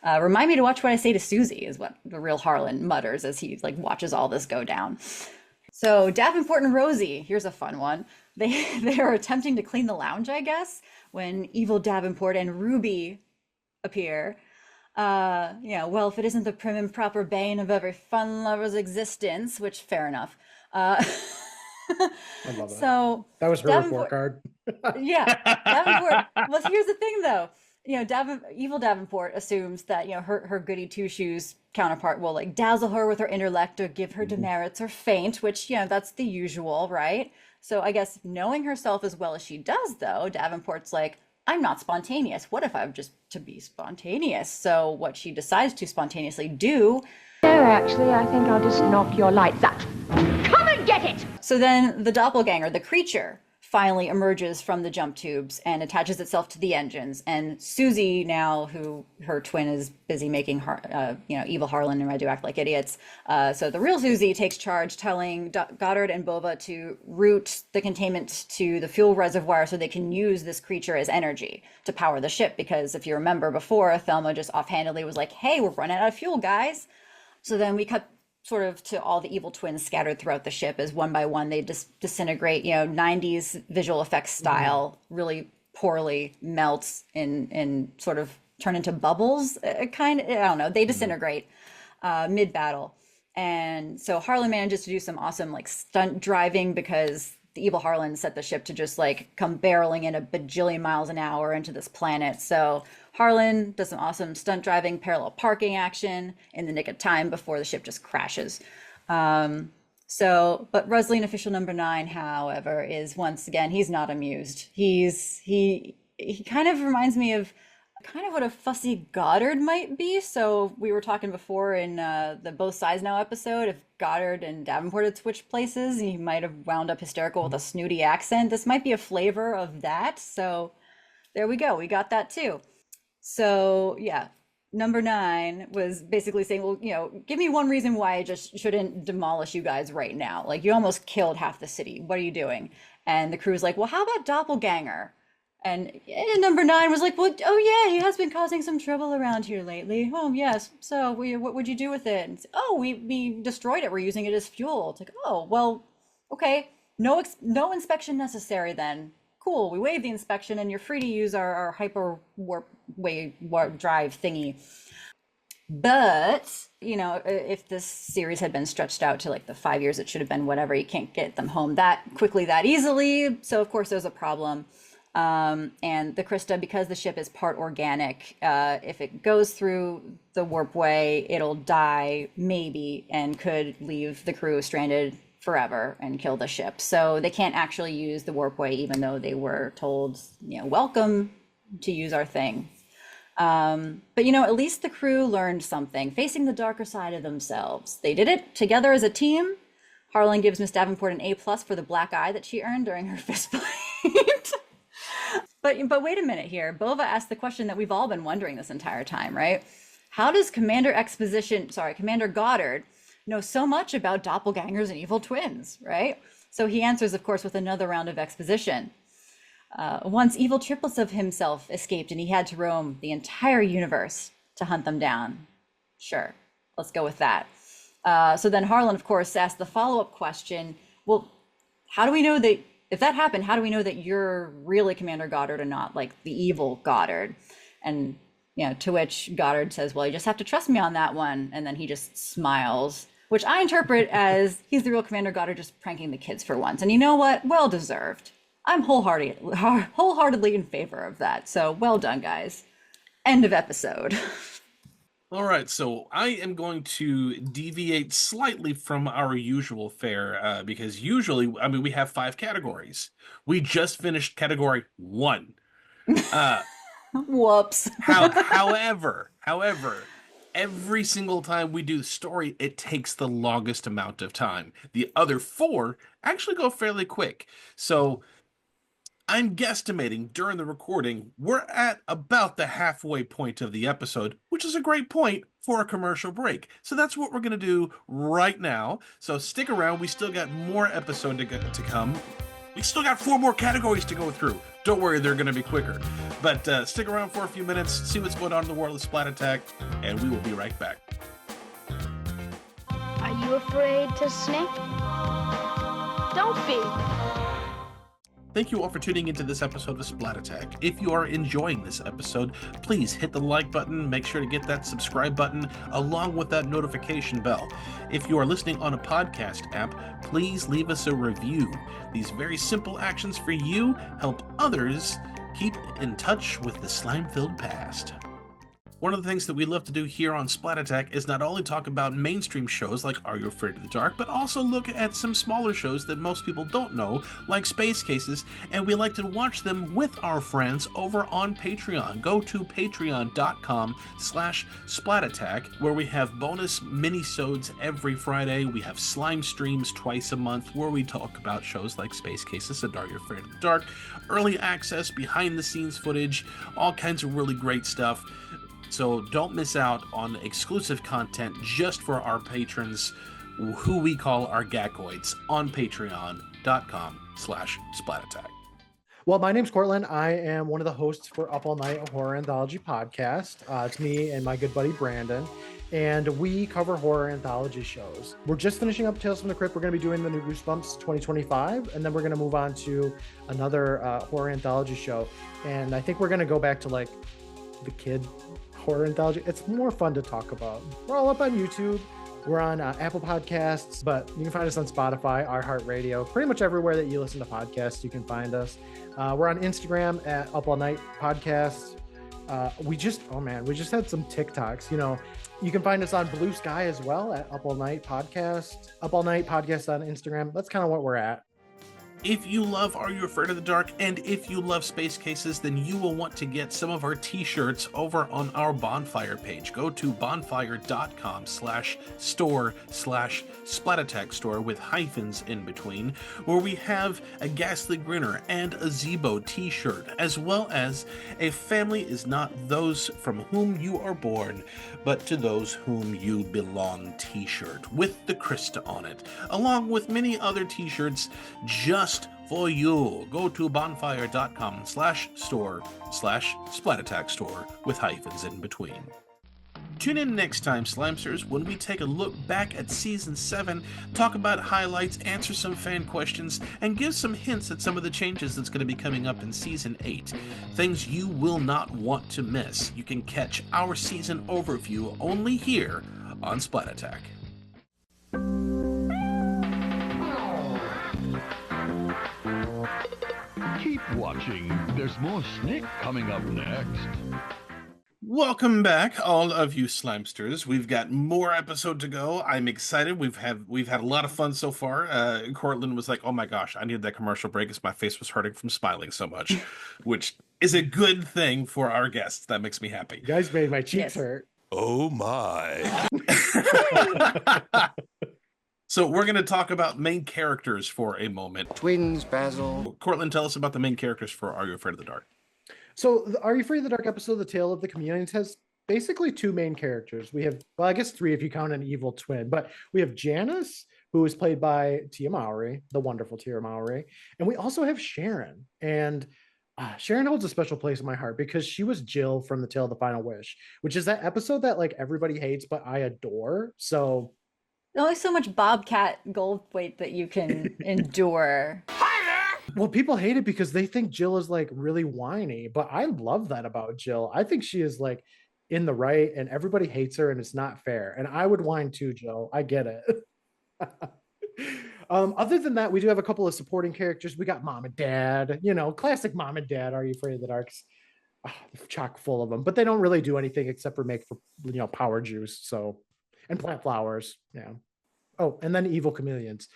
Remind me to watch what I say to Susie, is what the real Harlan mutters as he like watches all this go down. So Davenport and Rosie, here's a fun one. They are attempting to clean the lounge, I guess, when evil Davenport and Ruby appear. Well, if it isn't the prim and proper bane of every fun lover's existence, which fair enough. I love that. So that was her report card. Yeah, Davenport. Well, here's the thing, though. Evil Davenport assumes that her goody two shoes counterpart will like dazzle her with her intellect or give her demerits or faint, which that's the usual, right? So I guess knowing herself as well as she does, though, Davenport's like, I'm not spontaneous. What if I'm just to be spontaneous? So what she decides to spontaneously do. No, actually, I think I'll just knock your lights out. Come and get it! So then the doppelganger, the creature, finally emerges from the jump tubes and attaches itself to the engines. And Susie, now who her twin is busy making evil Harlan and Radu act like idiots. So the real Susie takes charge, telling Goddard and Bova to route the containment to the fuel reservoir so they can use this creature as energy to power the ship. Because if you remember before, Thelma just offhandedly was like, hey, we're running out of fuel, guys. So then we cut sort of to all the evil twins scattered throughout the ship as one by one they disintegrate, 90s visual effects style, really poorly melts and sort of turn into bubbles, I don't know, they disintegrate mid-battle. And so Harlan manages to do some awesome like stunt driving because the evil Harlan set the ship to just like come barreling in a bajillion miles an hour into this planet. So Harlan does some awesome stunt driving, parallel parking action in the nick of time before the ship just crashes. But Rusline official number 9, however, is once again, he's not amused. He kind of reminds me of Kind of what a fussy Goddard might be. So we were talking before in the Both Sides Now episode, if Goddard and Davenport had switched places, he might have wound up hysterical with a snooty accent. This might be a flavor of that. So there we go. We got that too. So yeah, number 9 was basically saying, well, give me one reason why I just shouldn't demolish you guys right now. Like, you almost killed half the city. What are you doing? And the crew's like, well, how about Doppelganger? And number 9 was like, well, oh yeah, he has been causing some trouble around here lately. Oh yes. So what would you do with it? And oh, we destroyed it. We're using it as fuel. It's like, oh well, okay. No inspection necessary then. Cool. We waive the inspection, and you're free to use our hyper warp drive thingy. But if this series had been stretched out to like the 5 years it should have been, whatever, you can't get them home that quickly, that easily. So of course there's a problem. And the Krista, because the ship is part organic, if it goes through the warp way, it'll die maybe, and could leave the crew stranded forever and kill the ship. So they can't actually use the warp way, even though they were told, welcome to use our thing. But at least the crew learned something, facing the darker side of themselves. They did it together as a team. Harlan gives Miss Davenport an A+ for the black eye that she earned during her fist fight. But wait a minute here. Bova asked the question that we've all been wondering this entire time, right? How does Commander Goddard know so much about doppelgangers and evil twins, right? So he answers, of course, with another round of exposition. Once evil triplets of himself escaped, and he had to roam the entire universe to hunt them down. Sure, let's go with that. So then Harlan, of course, asked the follow-up question, well, how do we know that, if that happened, how do we know that you're really Commander Goddard and not like the evil Goddard? And, to which Goddard says, well, you just have to trust me on that one. And then he just smiles, which I interpret as he's the real Commander Goddard, just pranking the kids for once. And you know what? Well deserved. I'm wholeheartedly in favor of that. So well done, guys. End of episode. All right, so I am going to deviate slightly from our usual fare because usually, we have 5 categories. We just finished category 1. Whoops. However, every single time we do the story, it takes the longest amount of time. The other 4 actually go fairly quick. So I'm guesstimating during the recording, we're at about the halfway point of the episode, which is a great point for a commercial break. So that's what we're going to do right now. So stick around. We still got more episode to come. We still got 4 more categories to go through. Don't worry, they're going to be quicker. But stick around for a few minutes, see what's going on in the world of Splat Attack, and we will be right back. Are you afraid to snake? Don't be. Thank you all for tuning into this episode of Splat Attack. If you are enjoying this episode, please hit the like button, make sure to get that subscribe button, along with that notification bell. If you are listening on a podcast app, please leave us a review. These very simple actions for you help others keep in touch with the slime-filled past. One of the things that we love to do here on Splat Attack is not only talk about mainstream shows like Are You Afraid of the Dark, but also look at some smaller shows that most people don't know, like Space Cases, and we like to watch them with our friends over on Patreon. Go to patreon.com/SplatAttack, where we have bonus mini-sodes every Friday. We have slime streams twice a month, where we talk about shows like Space Cases and Are You Afraid of the Dark, early access, behind-the-scenes footage, all kinds of really great stuff. So don't miss out on exclusive content just for our patrons, who we call our Gakoids, on patreon.com/SplatAttack. Well, my name's Courtland. I am one of the hosts for Up All Night, a horror anthology podcast. It's me and my good buddy Brandon, and we cover horror anthology shows. We're just finishing up Tales from the Crypt. We're going to be doing the new Goosebumps 2025, and then we're going to move on to another horror anthology show. And I think we're going to go back to like the kid horror anthology. It's more fun to talk about. We're all up on YouTube. We're on Apple Podcasts, but you can find us on Spotify, iHeartRadio, pretty much everywhere that you listen to podcasts, you can find us. We're on Instagram at Up All Night Podcast. We just had some TikToks. You can find us on Blue Sky as well at Up All Night Podcast. Up All Night Podcast on Instagram. That's kind of what we're at. If you love Are You Afraid of the Dark, and if you love Space Cases, then you will want to get some of our t-shirts over on our Bonfire page. Go to bonfire.com/store/Splat Store with hyphens in between, where we have a Ghastly Grinner and a Zebo t-shirt, as well as a Family is not those from whom you are born, but to those whom you belong t-shirt with the Krista on it, along with many other t-shirts just for you. Go to bonfire.com/store/Splat Store with hyphens in between. Tune in next time, Slimesters, when we take a look back at Season 7, talk about highlights, answer some fan questions, and give some hints at some of the changes that's going to be coming up in Season 8. Things you will not want to miss. You can catch our season overview only here on Splat Attack. Keep watching. There's more Snick coming up next. Welcome back, all of you Slimesters. We've got more episode to go. I'm excited. We've had a lot of fun so far. Courtland was like, "Oh my gosh, I needed that commercial break because my face was hurting from smiling so much," which is a good thing for our guests. That makes me happy. You guys made my cheeks hurt. Oh my. So we're going to talk about main characters for a moment. Twins, Basil. Courtland, tell us about the main characters for Are You Afraid of the Dark? So the Are You Afraid of the Dark episode, The Tale of the Chameleons, has basically two main characters. We have, well, I guess three if you count an evil twin, but we have Janice, who is played by Tia Mowry, the wonderful Tia Mowry. And we also have Sharon. And Sharon holds a special place in my heart because she was Jill from The Tale of the Final Wish, which is that episode that like everybody hates, but I adore. So There's only so much Bobcat Goldthwait that you can endure. well, people hate it because they think Jill is like really whiny, but I love that about Jill. I think she is like in the right and everybody hates her and it's not fair. And I would whine too, Jill. I get it. Other than that, we do have a couple of supporting characters. We got Mom and Dad, you know, classic Mom and Dad. Are You Afraid of the Dark's chock full of them, but they don't really do anything except for make for, you know, power juice. So, and plant flowers. Yeah. Oh, and then evil chameleons.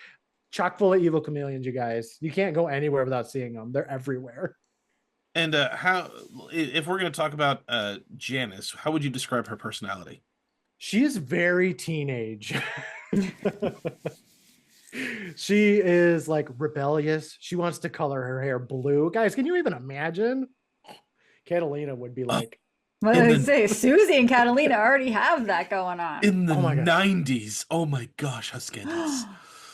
Chock full of evil chameleons, you guys. You can't go anywhere without seeing them. They're everywhere. And how, if we're going to talk about Janice, how would you describe her personality? She is very teenage. She is like rebellious. She wants to color her hair blue. Guys, can you even imagine? Catalina would be like, Well, I say Susie and Catalina already have that going on. In the 90s. Oh my gosh, how scandalous.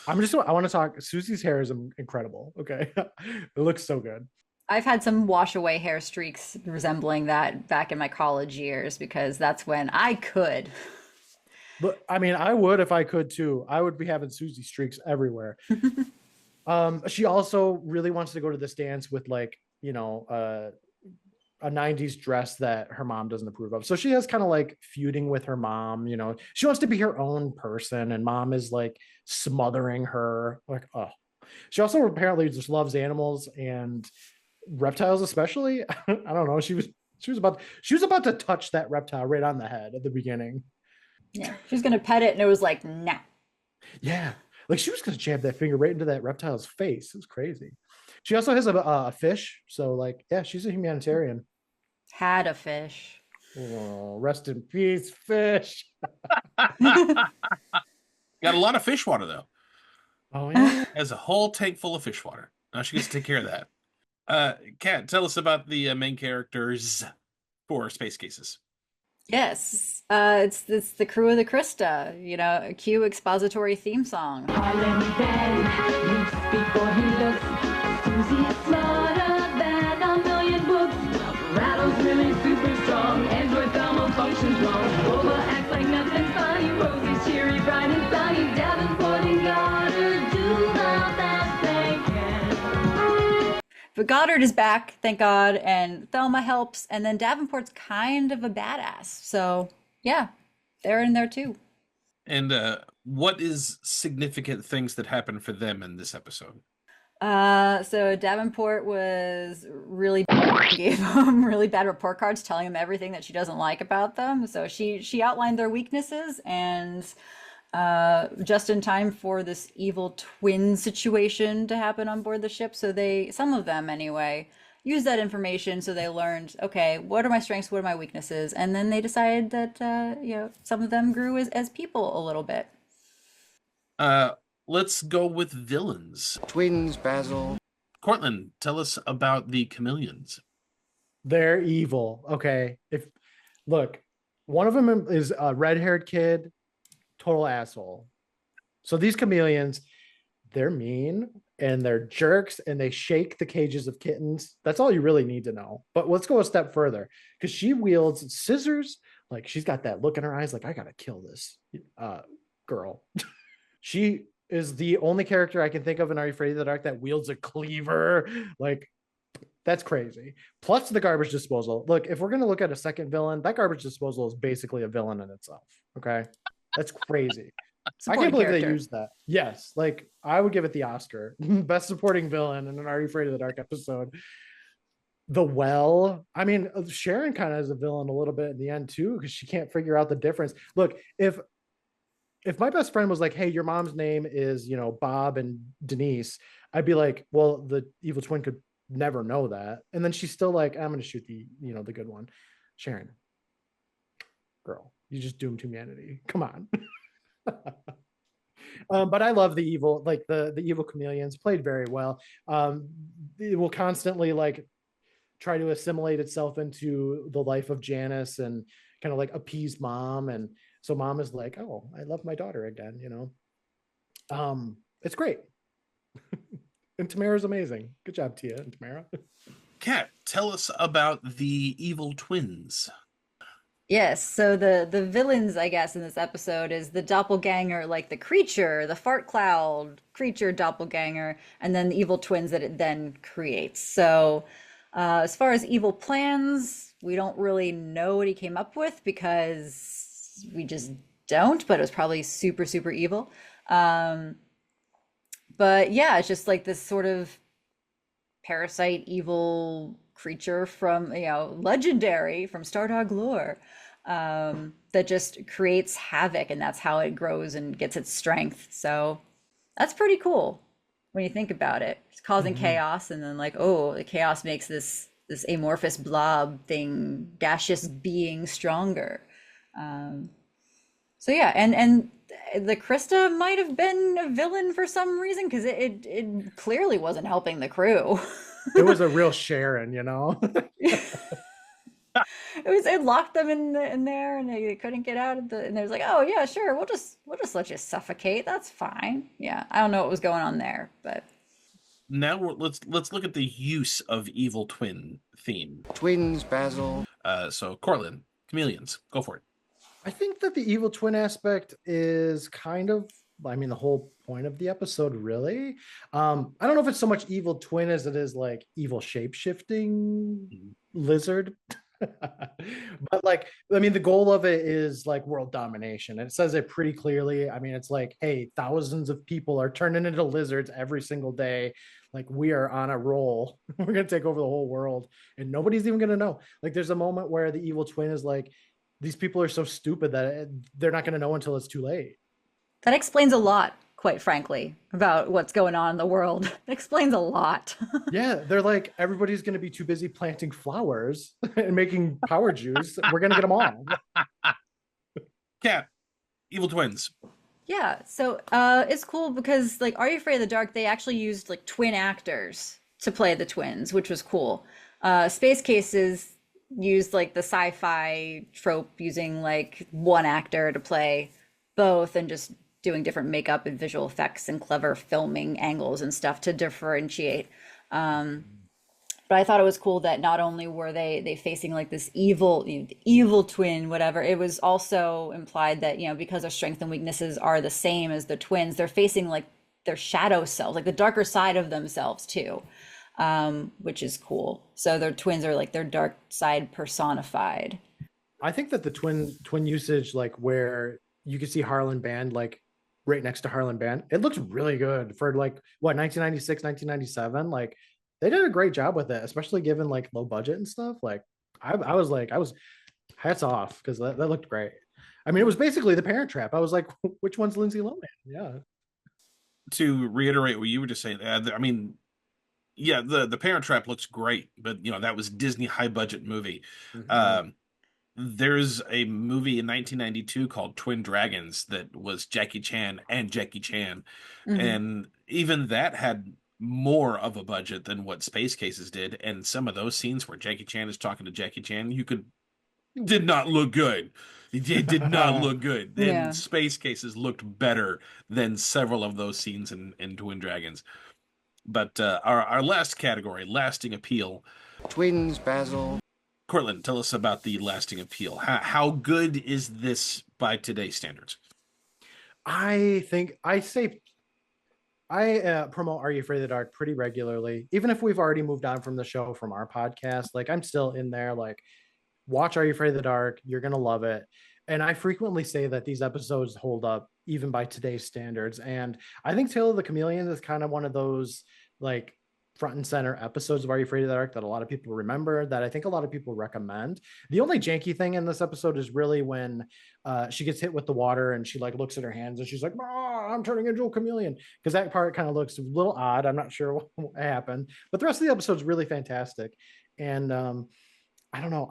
I want to talk. Susie's hair is incredible. Okay. It looks so good. I've had some wash away hair streaks resembling that back in my college years because that's when I could. But I mean, I would if I could too. I would be having Susie streaks everywhere. She also really wants to go to this dance with like, you know, a 90s dress that her mom doesn't approve of. So she has kind of like feuding with her mom, you know. She wants to be her own person and mom is like smothering her. Like, oh. She also apparently just loves animals and reptiles especially. I don't know. She was about to touch that reptile right on the head at the beginning. Yeah, she was gonna pet it and it was like, nah. Yeah, like she was gonna jab that finger right into that reptile's face. It was crazy. She also has a fish, so like, yeah, she's a humanitarian. Had a fish. Oh, rest in peace, fish. Got a lot of fish water though. Oh yeah, has a whole tank full of fish water. Now she gets to take care of that. Kat, tell us about the main characters for Space Cases. Yes, it's the crew of the Krista, you know, a cue expository theme song. Harlan Ben leaps before he looks. Susie is smarter than a million books. Rattle's really super strong. Android thermal functions wrong. Rover acts like nothing's funny. Rosie's cheery, bright and sunny. Davenport and Goddard do the best they can. But Goddard is back, thank God, and Thelma helps, and then Davenport's kind of a badass. So, yeah, they're in there too. And what is significant things that happened for them in this episode? So Davenport was really gave them really bad report cards telling them everything that she doesn't like about them. So she outlined their weaknesses and just in time for this evil twin situation to happen on board the ship. So some of them anyway, used that information. So they learned, okay, what are my strengths? What are my weaknesses? And then they decided that, some of them grew as people a little bit. Let's go with villains. Twins, Basil. Courtland, tell us about the Chameleons. They're evil. Okay. Look, one of them is a red-haired kid, total asshole. So these chameleons, they're mean and they're jerks and they shake the cages of kittens. That's all you really need to know. But let's go a step further, because she wields scissors. Like, she's got that look in her eyes like, I gotta kill this girl. She is the only character I can think of in Are You Afraid of the Dark that wields a cleaver. Like, that's crazy. Plus the garbage disposal. Look, if we're going to look at a second villain, that garbage disposal is basically a villain in itself. Okay. That's crazy. I can't believe they used that. Yes. Like, I would give it the Oscar. Best supporting villain in an Are You Afraid of the Dark episode. The Well. I mean, Sharon kind of is a villain a little bit in the end too, because she can't figure out the difference. Look, if my best friend was like, hey, your mom's name is, Bob and Denise, I'd be like, well, the evil twin could never know that. And then she's still like, I'm going to shoot the good one. Sharon, girl, you just doomed humanity. Come on. But I love the evil, like the evil chameleons played very well. It will constantly like try to assimilate itself into the life of Janice and kind of like appease mom. And so mom is like, oh, I love my daughter again, It's great. And Tamara's amazing. Good job, Tia and Tamara. Kat, tell us about the evil twins. Yes, so the villains, I guess, in this episode is the doppelganger, like the creature, the fart cloud creature doppelganger, and then the evil twins that it then creates. So as far as evil plans, we don't really know what he came up with because we just don't, but it was probably super, super evil. But yeah, it's just like this sort of parasite evil creature from, legendary from Stardog lore, that just creates havoc, and that's how it grows and gets its strength. So that's pretty cool when you think about it. It's causing chaos, and then like, oh, the chaos makes this amorphous blob thing, gaseous being stronger. So yeah, and the Krista might have been a villain for some reason, because it clearly wasn't helping the crew. It was a real Sharon, It locked them in there, and they couldn't get out of and there's like, oh yeah, sure, we'll just let you suffocate. That's fine. Yeah, I don't know what was going on there, but now let's look at the use of evil twin theme. Twins, Basil. So Courtland, Chameleons, go for it. I think that the evil twin aspect is kind of, the whole point of the episode, really. I don't know if it's so much evil twin as it is like evil shape-shifting lizard. But the goal of it is like world domination. And it says it pretty clearly. It's like, hey, thousands of people are turning into lizards every single day. Like, we are on a roll. We're going to take over the whole world and nobody's even going to know. Like, there's a moment where the evil twin is like, these people are so stupid that they're not going to know until it's too late. That explains a lot, quite frankly, about what's going on in the world. It explains a lot. Yeah, they're like, everybody's going to be too busy planting flowers and making power juice. We're going to get them all. Kat, evil twins. Yeah, so it's cool because, like, Are You Afraid of the Dark, they actually used, like, twin actors to play the twins, which was cool. Space Cases used, like, the sci-fi trope using, like, one actor to play both and just doing different makeup and visual effects and clever filming angles and stuff to differentiate. But I thought it was cool that not only were they facing like this evil twin, whatever, it was also implied that, because their strengths and weaknesses are the same as the twins, they're facing like their shadow selves, like the darker side of themselves too, which is cool. So their twins are like their dark side personified. I think that the twin usage, like where you can see Harlan Band, like right next to Harlan Band, it looks really good for like 1996, 1997. Like, they did a great job with it, especially given like low budget and stuff. Like, I was hats off, because that looked great. I mean, it was basically The Parent Trap. I was like, which one's Lindsay Lohan? Yeah. To reiterate what you were just saying, I mean, yeah, the Parent Trap looks great, but that was Disney high budget movie. Mhm. There's a movie in 1992 called Twin Dragons that was Jackie Chan and Jackie Chan, Hmm. and even that had more of a budget than what Space Cases did. And some of those scenes where Jackie Chan is talking to Jackie Chan, you could did not look good. It did not look good. And Yeah. Space Cases looked better than several of those scenes in Twin Dragons. But our last category, lasting appeal. Twins, Basil. Courtland, tell us about the lasting appeal. How good is this by today's standards? I think I say I promote Are You Afraid of the Dark pretty regularly, even if we've already moved on from the show from our podcast. Like I'm still in there. Like watch Are You Afraid of the Dark? You're gonna love it. And I frequently say that these episodes hold up even by today's standards. And I think Tale of the Chameleons is kind of one of those like front and center episodes of Are You Afraid of the Dark that a lot of people remember, that I think a lot of people recommend. The only janky thing in this episode is really when she gets hit with the water and she like looks at her hands and she's like, "Ah, I'm turning into a chameleon," because that part kind of looks a little odd. I'm not sure what happened, but the rest of the episode is really fantastic. And I don't know.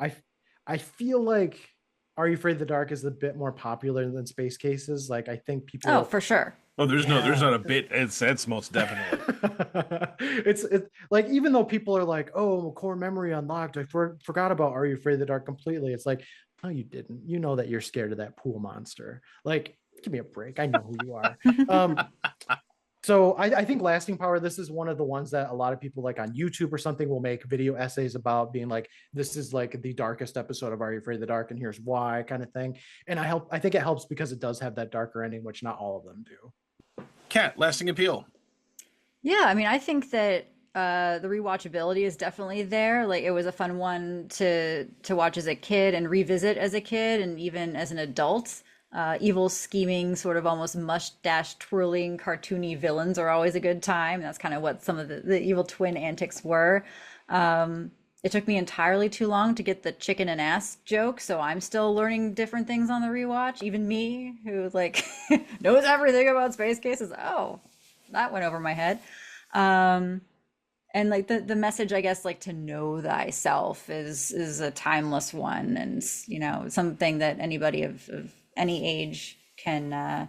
I feel like Are You Afraid of the Dark is a bit more popular than Space Cases. Like I think people. Oh, for sure. Oh, there's Yeah. not a bit. It's most definitely. it's like even though people are like, "Oh, core memory unlocked," I forgot about Are You Afraid of the Dark completely. It's like, no, you didn't. You know that you're scared of that pool monster. Like, give me a break. I know who you are. Um, so I think lasting power, this is one of the ones that a lot of people like on YouTube or something will make video essays about, being like, this is like the darkest episode of Are You Afraid of the Dark, and here's why, kind of thing. And I think it helps because it does have that darker ending, which not all of them do. Cat, lasting appeal. Yeah, I mean, I think that the rewatchability is definitely there. Like it was a fun one to watch as a kid and revisit as a kid and even as an adult. Evil scheming, sort of almost mustache twirling, cartoony villains are always a good time. That's kind of what some of the evil twin antics were. It took me entirely too long to get the chicken and ass joke, so I'm still learning different things on the rewatch. Even me, who like knows everything about Space Cases. Oh, that went over my head. And like the message, I guess, like to know thyself is a timeless one, and something that anybody of any age can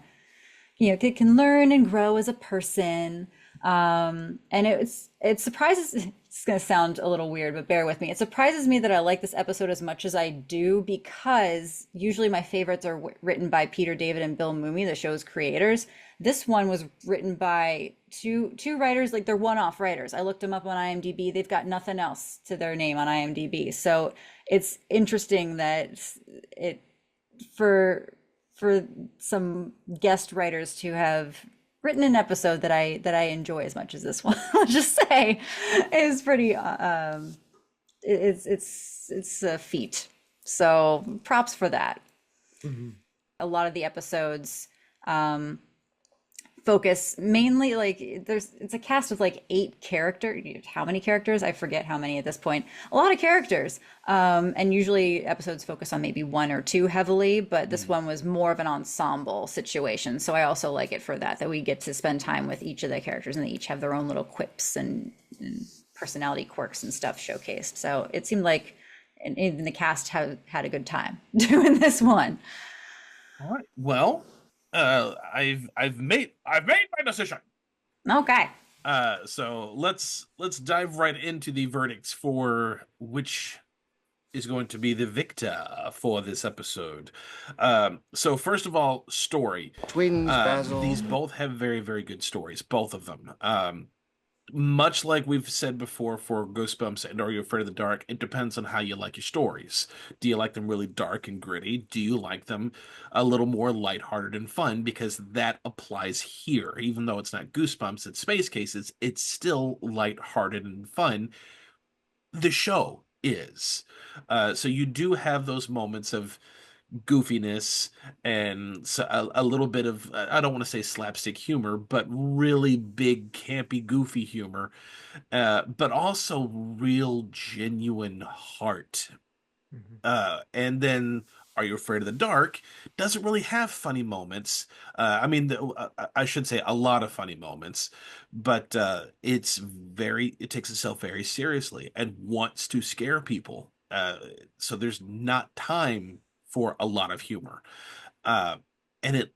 can learn and grow as a person. And it surprises. It's going to sound a little weird, but bear with me. It surprises me that I like this episode as much as I do, because usually my favorites are written by Peter David and Bill Mumy, the show's creators. This one was written by two writers, like they're one-off writers. I looked them up on IMDb. They've got nothing else to their name on IMDb. So it's interesting that it for some guest writers to have written an episode that I enjoy as much as this one. I'll just say is pretty. It's a feat. So props for that. Mm-hmm. A lot of the episodes focus mainly, like it's a cast of like 8 characters. How many characters? I forget how many at this point. A lot of characters. And usually episodes focus on maybe 1 or 2 heavily, but this one was more of an ensemble situation. So I also like it for that we get to spend time with each of the characters, and they each have their own little quips and personality quirks and stuff showcased. So it seemed like even the cast had a good time doing this one. All right. Well, I've made my decision. Okay. So let's dive right into the verdicts for which is going to be the victor for this episode. So first of all, story. Twins, Basil. These both have very, very good stories, both of them. Much like we've said before for Goosebumps and Are You Afraid of the Dark, it depends on how you like your stories. Do you like them really dark and gritty? Do you like them a little more lighthearted and fun? Because that applies here. Even though it's not Goosebumps, it's Space Cases, it's still lighthearted and fun. The show is. So you do have those moments of goofiness and a little bit of, I don't want to say slapstick humor, but really big campy goofy humor, but also real genuine heart. Mm-hmm. And then Are You Afraid of the Dark doesn't really have funny moments. I should say a lot of funny moments, but it takes itself very seriously and wants to scare people. So there's not time for a lot of humor. Uh, and it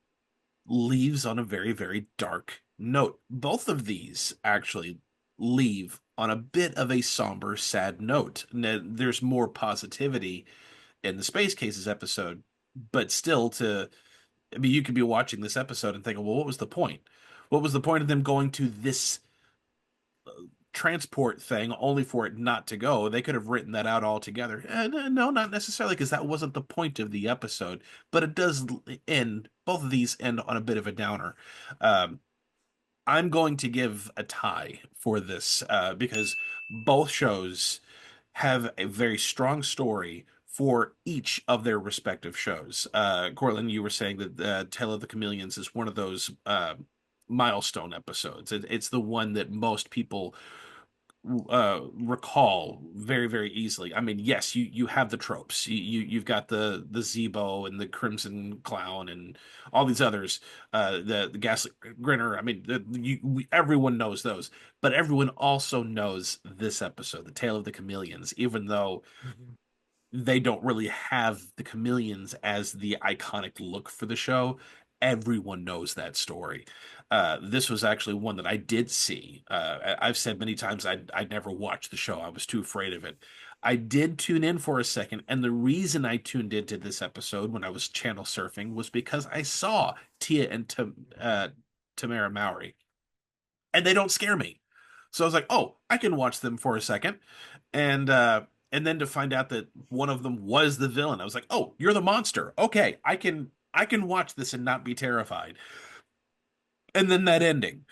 leaves on a very, very dark note. Both of these actually leave on a bit of a somber, sad note. Now, there's more positivity in the Space Cases episode, but still I mean, you could be watching this episode and thinking, well, what was the point? What was the point of them going to this transport thing only for it not to go? They could have written that out altogether. No, not necessarily, because that wasn't the point of the episode. But it does end, both of these end on a bit of a downer. Um, I'm going to give a tie for this because both shows have a very strong story for each of their respective shows. Courtland, you were saying that Tale of the Chameleons is one of those milestone episodes. It's the one that most people recall very, very easily. I mean, yes, you have the tropes. You've got the Zebo and the Crimson Clown and all these others. The Gaslit Grinner. I mean, everyone knows those, but everyone also knows this episode, the Tale of the Chameleons, even though they don't really have the chameleons as the iconic look for the show. Everyone knows that story. This was actually one that I did see. I've said many times I'd never watched the show. I was too afraid of it. I did tune in for a second, and the reason I tuned into this episode when I was channel surfing was because I saw Tia and Tamara Mowry, and they don't scare me. So I was like, oh, I can watch them for a second. And then to find out that one of them was the villain, I was like, "Oh, you're the monster. Okay, I can watch this and not be terrified." And then that ending.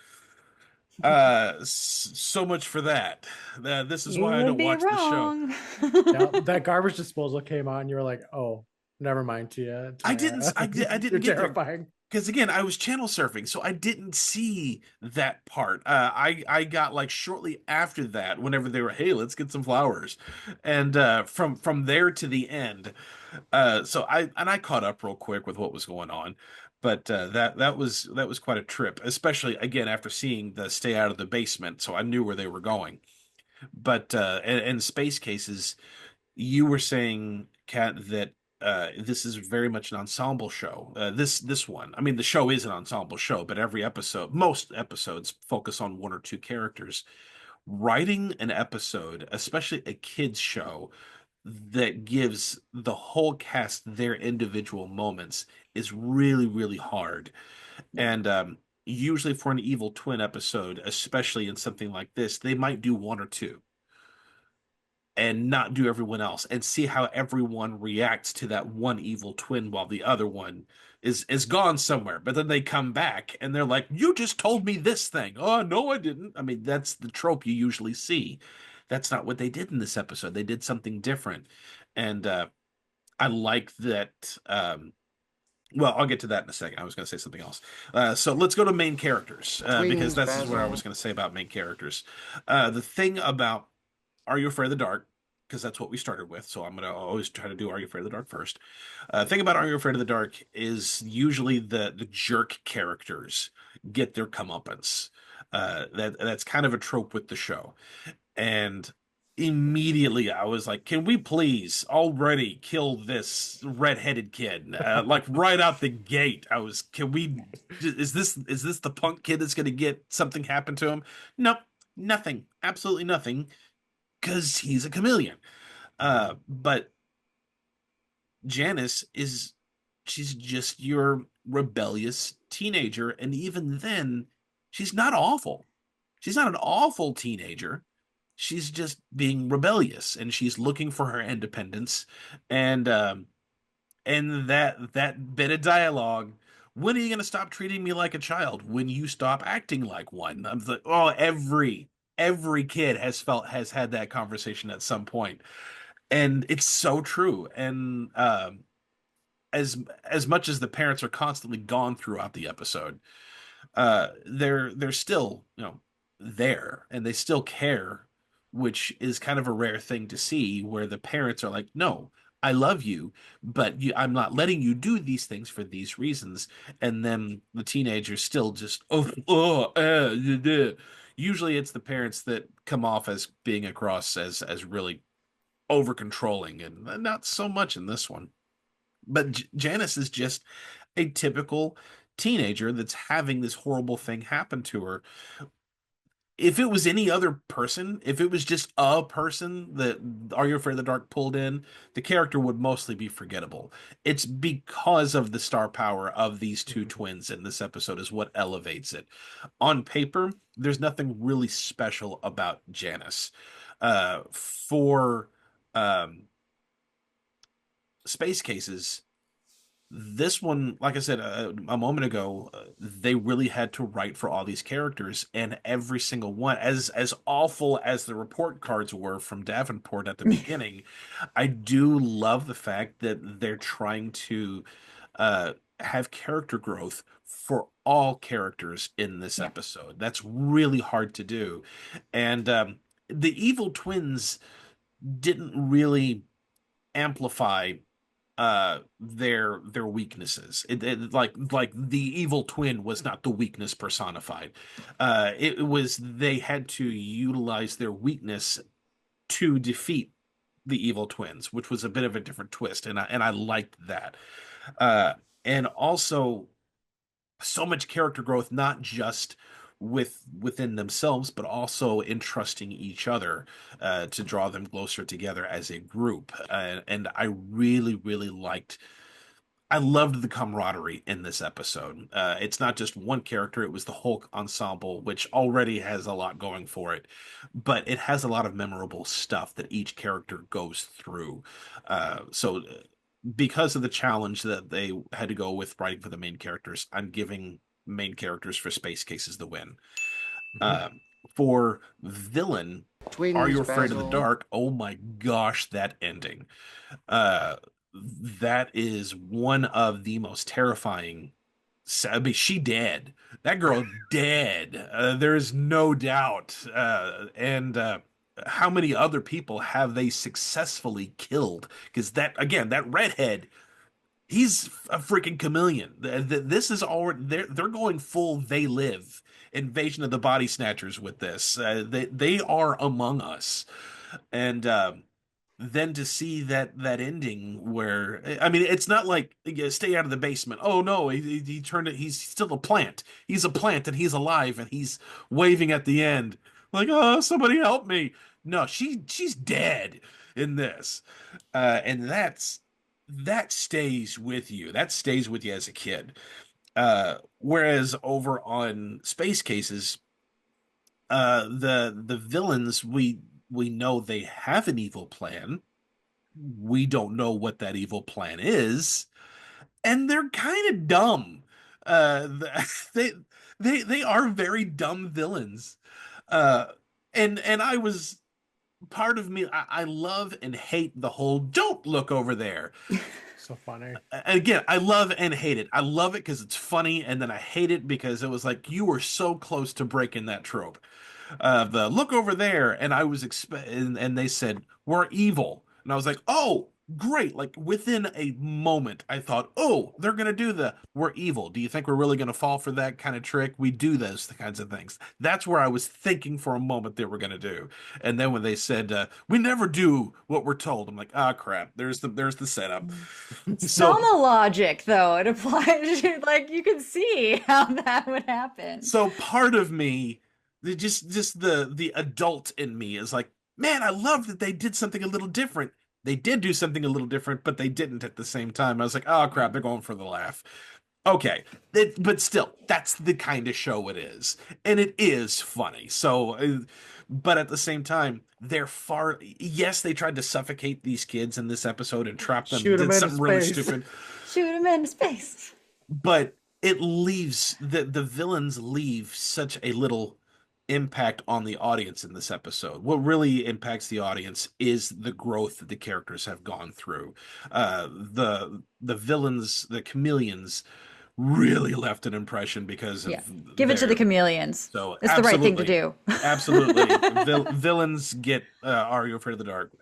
So much for that. This is You why I would don't be watch the show. wrong. Now, that garbage disposal came on. You were like, "Oh, never mind, Tia." I didn't You're get there. terrifying. Because again, I was channel surfing, so I didn't see that part. I got like shortly after that, whenever they were, hey, let's get some flowers, and from there to the end, so I caught up real quick with what was going on, but that was quite a trip, especially again after seeing the stay out of the basement, so I knew where they were going. But and Space Cases, you were saying, Kat, that this is very much an ensemble show. This one, I mean, the show is an ensemble show, but most episodes focus on one or two characters. Writing an episode, especially a kids show, that gives the whole cast their individual moments is really, really hard. And usually for an Evil Twin episode, especially in something like this, they might do one or two and not do everyone else and see how everyone reacts to that one evil twin while the other one is gone somewhere. But then they come back and they're like, you just told me this thing. Oh, no, I didn't. I mean, that's the trope you usually see. That's not what they did in this episode. They did something different. And I like that. Well, I'll get to that in a second. I was going to say something else. So let's go to main characters because that's what I was going to say about main characters. The thing about Are You Afraid of the Dark? Because that's what we started with. So I'm going to always try to do Are You Afraid of the Dark first. Thing about Are You Afraid of the Dark is usually the jerk characters get their comeuppance. That's kind of a trope with the show. And immediately I was like, can we please already kill this redheaded kid? Like right out the gate, is this the punk kid that's going to get something happen to him? Nope, nothing, absolutely nothing, because he's a chameleon. But Janice she's just your rebellious teenager, and even then, she's not awful. She's not an awful teenager. She's just being rebellious, and she's looking for her independence. And that bit of dialogue. When are you going to stop treating me like a child? When you stop acting like one? I'm like, oh, every kid has had that conversation at some point, and it's so true. And as much as the parents are constantly gone throughout the episode, they're still there, and they still care, which is kind of a rare thing to see, where the parents are like, no, I love you, but I'm not letting you do these things for these reasons. And then the teenager still just, usually it's the parents that come off as being across as really over controlling, and not so much in this one. But Janice is just a typical teenager that's having this horrible thing happen to her. If it was any other person, if it was just a person that Are You Afraid of the Dark pulled in, the character would mostly be forgettable. It's because of the star power of these two twins in this episode is what elevates it. On paper, there's nothing really special about Janice. For Space Cases, this one, like I said a moment ago, they really had to write for all these characters, and every single one, as awful as the report cards were from Davenport at the beginning, I do love the fact that they're trying to have character growth for all characters in this episode. That's really hard to do, and the evil twins didn't really amplify their weaknesses. Like the evil twin was not the weakness personified. It was they had to utilize their weakness to defeat the evil twins, which was a bit of a different twist, and I liked that. And also so much character growth, not just within themselves, but also entrusting each other to draw them closer together as a group. And I really, really I loved the camaraderie in this episode. It's not just one character, it was the whole ensemble, which already has a lot going for it, but it has a lot of memorable stuff that each character goes through. So because of the challenge that they had to go with writing for the main characters, I'm giving main characters for Space Cases the win. For villain, Twins, Are You Afraid of the Basil. Dark? Oh my gosh, that ending. That is one of the most terrifying. I mean, she dead. That girl dead. There's no doubt. And how many other people have they successfully killed? Because that redhead, he's a freaking chameleon. This is already they're going full They Live Invasion of the Body Snatchers with this. They are among us, and then to see that ending where, I mean, it's not like stay out of the basement. Oh no, he turned it. He's still a plant. He's a plant and he's alive and he's waving at the end like, oh, somebody help me. No, she's dead in this, and that stays with you. That stays with you as a kid. Whereas over on Space Cases, the villains, we know they have an evil plan. We don't know what that evil plan is, and they're kind of dumb. They they are very dumb villains. Uh, and I was part of me. I love and hate the whole "don't look over there." So funny. Again, I love and hate it. I love it because it's funny, and then I hate it because it was like you were so close to breaking that trope. The look over there, and I was and they said we're evil, and I was like, oh, great! Like within a moment, I thought, oh, they're gonna do the we're evil. Do you think we're really gonna fall for that kind of trick? We do those kinds of things. That's where I was thinking for a moment they were gonna do, and then when they said we never do what we're told, I'm like, ah, crap. There's the setup. So Trauma logic, though, it applies. Like you can see how that would happen. so part of me, just the adult in me is like, man, I love that they did something a little different. They did do something a little different, but they didn't at the same time. I was like, oh crap, they're going for the laugh. Okay, but still, that's the kind of show it is, and it is funny. So, but at the same time, they're far. Yes, they tried to suffocate these kids in this episode and trap them. Shoot 'em Did into something really space. stupid. Shoot him into space. But it leaves the villains leave such a little impact on the audience in this episode. What really impacts the audience is the growth that the characters have gone through. The villains, the chameleons, really left an impression because Yeah. of Give it to the their- chameleons. So It's the right thing to absolutely. do. Absolutely. Villains get Are You Afraid of the Dark?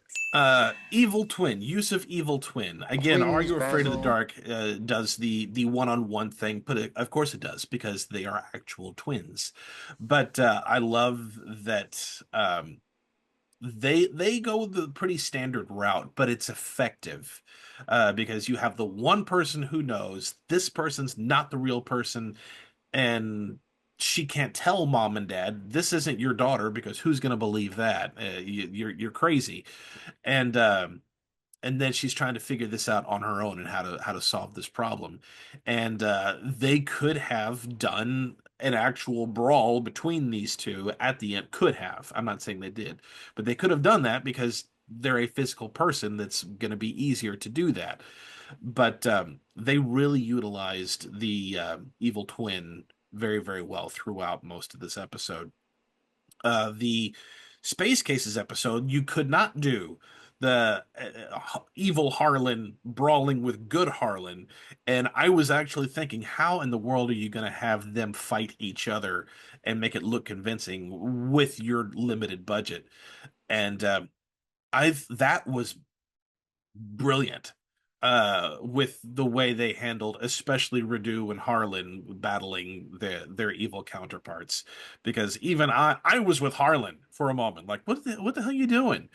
Evil twin, use of evil twin. Again, Are Twins, You Afraid of the Basil. Dark does the one-on-one thing, but of course it does because they are actual twins. But I love that they go the pretty standard route, but it's effective because you have the one person who knows this person's not the real person, and she can't tell mom and dad this isn't your daughter because who's going to believe that? You're crazy, and then she's trying to figure this out on her own and how to solve this problem. And they could have done an actual brawl between these two at the end. Could have. I'm not saying they did, but they could have done that because they're a physical person that's going to be easier to do that. But they really utilized the evil twin very, very well throughout most of this episode. The Space Cases episode, you could not do the evil Harlan brawling with good Harlan. And I was actually thinking, how in the world are you going to have them fight each other and make it look convincing with your limited budget? And that was brilliant with the way they handled, especially Radu and Harlan battling their evil counterparts. Because even I was with Harlan for a moment, like, what the hell are you doing?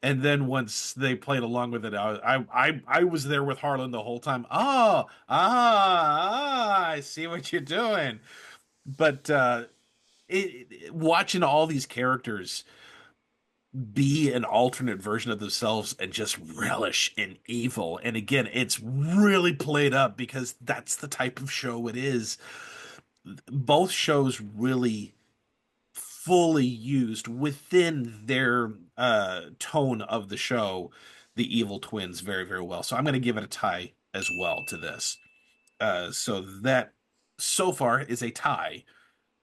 And then once they played along with it, I was there with Harlan the whole time. Oh, I see what you're doing. But watching all these characters be an alternate version of themselves and just relish in evil. And again, it's really played up because that's the type of show it is. Both shows really fully used within their tone of the show the evil twins very, very well. So I'm going to give it a tie as well to this. So that so far is a tie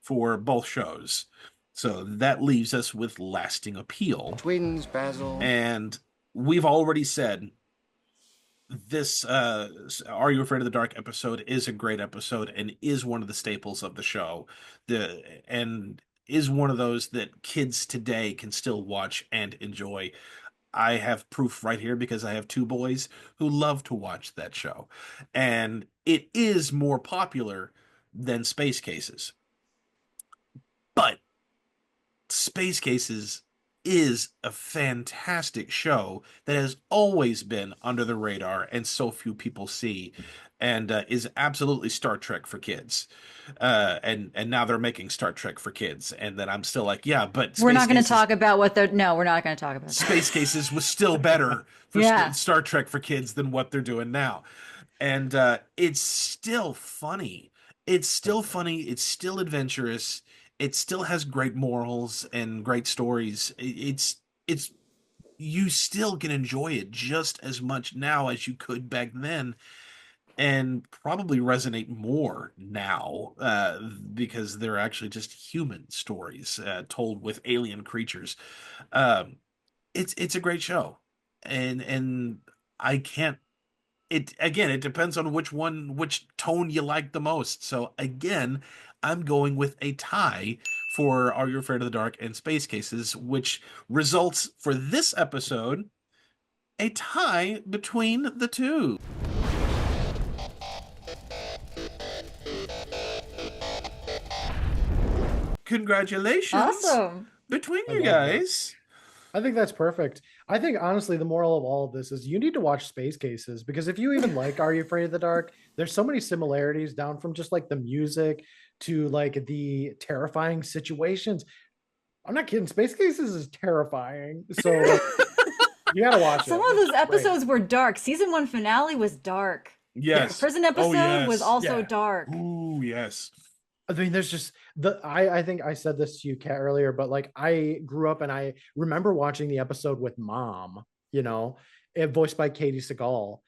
for both shows. So that leaves us with lasting appeal. Twins, Basil. And we've already said this Are You Afraid of the Dark episode is a great episode and is one of the staples of the show. And is one of those that kids today can still watch and enjoy. I have proof right here because I have two boys who love to watch that show. And it is more popular than Space Cases. But Space Cases is a fantastic show that has always been under the radar and so few people see, and is absolutely Star Trek for kids. And now they're making Star Trek for kids, and then I'm still like, yeah, but We're not going to Cases, talk about what they're. No, we're not going to talk about that. Space Cases was still better for Yeah. Star Trek for kids than what they're doing now, and it's still funny. It's still funny. It's still adventurous. It still has great morals and great stories. It's you still can enjoy it just as much now as you could back then, and probably resonate more now because they're actually just human stories told with alien creatures. Um, it's a great show, and I can't. It again, it depends on which tone you like the most. So again, I'm going with a tie for Are You Afraid of the Dark and Space Cases, which results for this episode a tie between the two. Congratulations Awesome. between I you love that. guys. I think that's perfect. I think honestly, the moral of all of this is you need to watch Space Cases because if you even like Are You Afraid of the Dark, there's so many similarities down from just like the music to like the terrifying situations. I'm not kidding. Space Cases is terrifying. So like, you gotta watch Some it. of those It's great. episodes were dark. Season 1 finale was dark. Yes. The prison episode yes. was also Yeah. dark. Ooh, yes. I mean, there's just I think I said this to you, Kat, earlier, but like I grew up and I remember watching the episode with mom, voiced by Katie Seagal.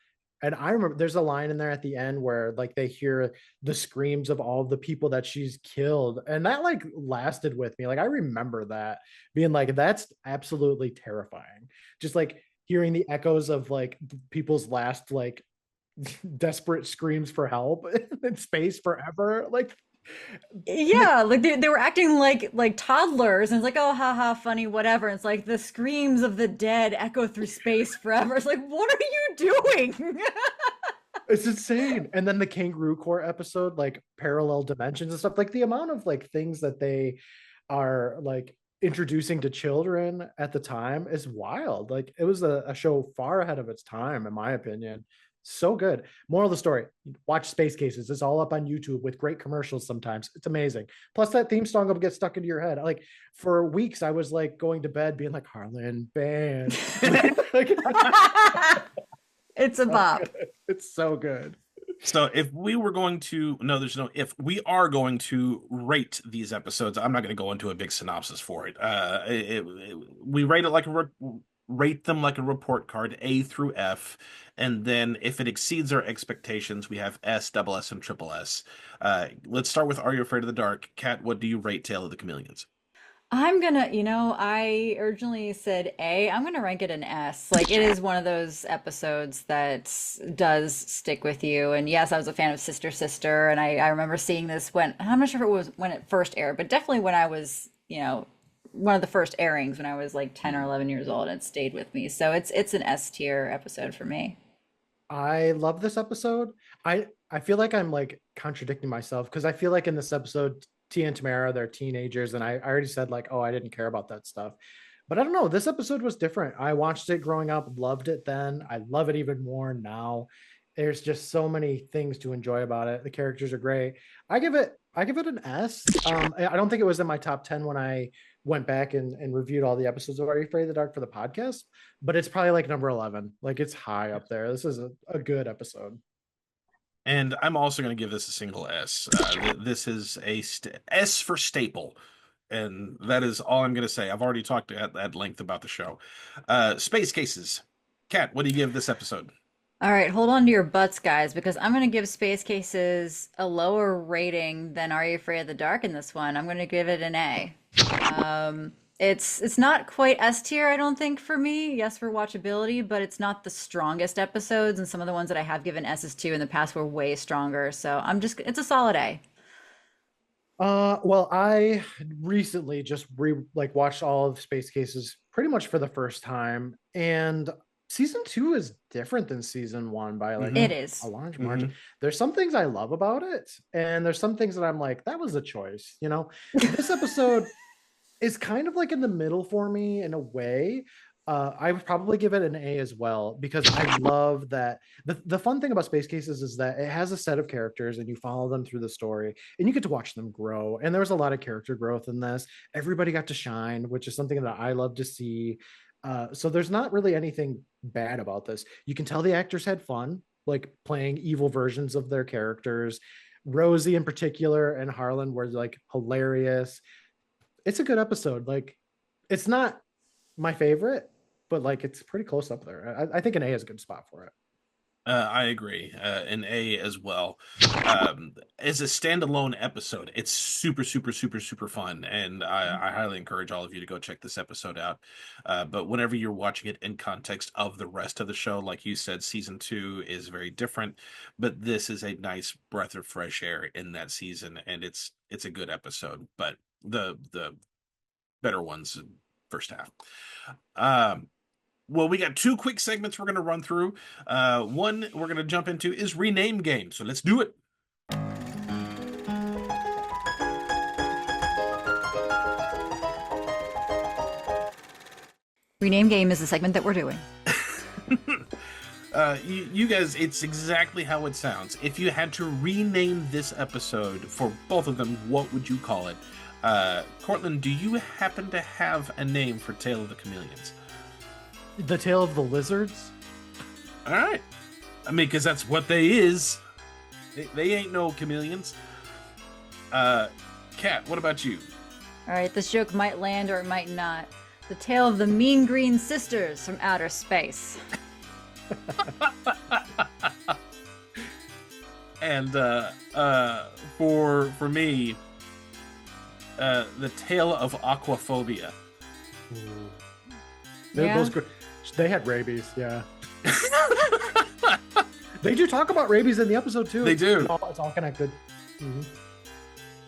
And I remember there's a line in there at the end where like they hear the screams of all of the people that she's killed. And that like lasted with me. Like I remember that being like, that's absolutely terrifying. Just like hearing the echoes of like people's last like desperate screams for help in space forever. Like Yeah, like they were acting like toddlers, and it's like, oh, haha, funny, whatever. And it's like the screams of the dead echo through space forever. It's like, what are you doing? It's insane. And then the kangaroo court episode, like parallel dimensions and stuff, like the amount of like things that they are like introducing to children at the time is wild. Like it was a show far ahead of its time, in my opinion. So good. Moral of the story: watch Space Cases. It's all up on YouTube with great commercials sometimes. It's amazing. Plus that theme song will get stuck into your head. Like for weeks, I was like going to bed being like Harlan band. Like, It's a bop. it's so good. So if we were going to, no, there's no, if we are going to rate these episodes, I'm not going to go into a big synopsis for it. We rate it like rate them like a report card, A through F. And then if it exceeds our expectations, we have S, double S, and triple S. Let's start with Are You Afraid of the Dark? Kat, what do you rate Tale of the Chameleons? I'm gonna, I originally said A. I'm gonna rank it an S. Like it is one of those episodes that does stick with you. And yes, I was a fan of Sister Sister, and I remember seeing this when I'm not sure if it was when it first aired, but definitely when I was, one of the first airings when I was like 10 or 11 years old. It stayed with me. So it's an S tier episode for me. I love this episode. I feel like I'm like contradicting myself because I feel like in this episode, Tia and Tamara, they're teenagers, and I already said like, oh, I didn't care about that stuff. But I don't know. This episode was different. I watched it growing up, loved it then. I love it even more now. There's just so many things to enjoy about it. The characters are great. I give it an S. I don't think it was in my top 10 when I went back and reviewed all the episodes of Are You Afraid of the Dark for the podcast, but it's probably like number 11. Like it's high up there. This is a good episode. And I'm also going to give this a single S. This is a S for staple. And that is all I'm going to say. I've already talked at length about the show. Space Cases. Kat, what do you give this episode? All right, hold on to your butts, guys, because I'm going to give Space Cases a lower rating than Are You Afraid of the Dark in this one. I'm going to give it an A. It's not quite S tier, I don't think, for me. Yes, for watchability, but it's not the strongest episodes, and some of the ones that I have given S's to in the past were way stronger. So it's a solid A. Well, I recently just watched all of Space Cases pretty much for the first time, and season 2 is different than season 1 by like it is a large margin. There's some things I love about it, and there's some things that I'm like, that was a choice. This episode is kind of like in the middle for me in a way. I would probably give it an A as well, because I love that the fun thing about Space Cases is that it has a set of characters and you follow them through the story and you get to watch them grow. And there was a lot of character growth in this. Everybody got to shine, which is something that I love to see. So there's not really anything bad about this. You can tell the actors had fun, like playing evil versions of their characters. Rosie in particular and Harlan were like hilarious. It's a good episode. Like, it's not my favorite, but like it's pretty close up there. I think an A is a good spot for it. I agree. An A as well. As a standalone episode, it's super, super, super, super fun, and I highly encourage all of you to go check this episode out. But whenever you're watching it in context of the rest of the show, like you said, season 2 is very different, but this is a nice breath of fresh air in that season, and it's a good episode. But the better ones first half. Well, we got 2 quick segments we're going to run through. One we're going to jump into is Rename Game. So let's do it. Rename Game is the segment that we're doing. You guys, it's exactly how it sounds. If you had to rename this episode for both of them, what would you call it? Courtland, do you happen to have a name for Tale of the Chameleons? The Tale of the Lizards? All right. I mean, because that's what they is. They ain't no chameleons. Kat, what about you? All right, this joke might land or it might not. The Tale of the Mean Green Sisters from Outer Space. And for me, the Tale of Aquaphobia. Yeah. They had rabies, yeah. They do talk about rabies in the episode too. They do. It's all connected. Mm-hmm.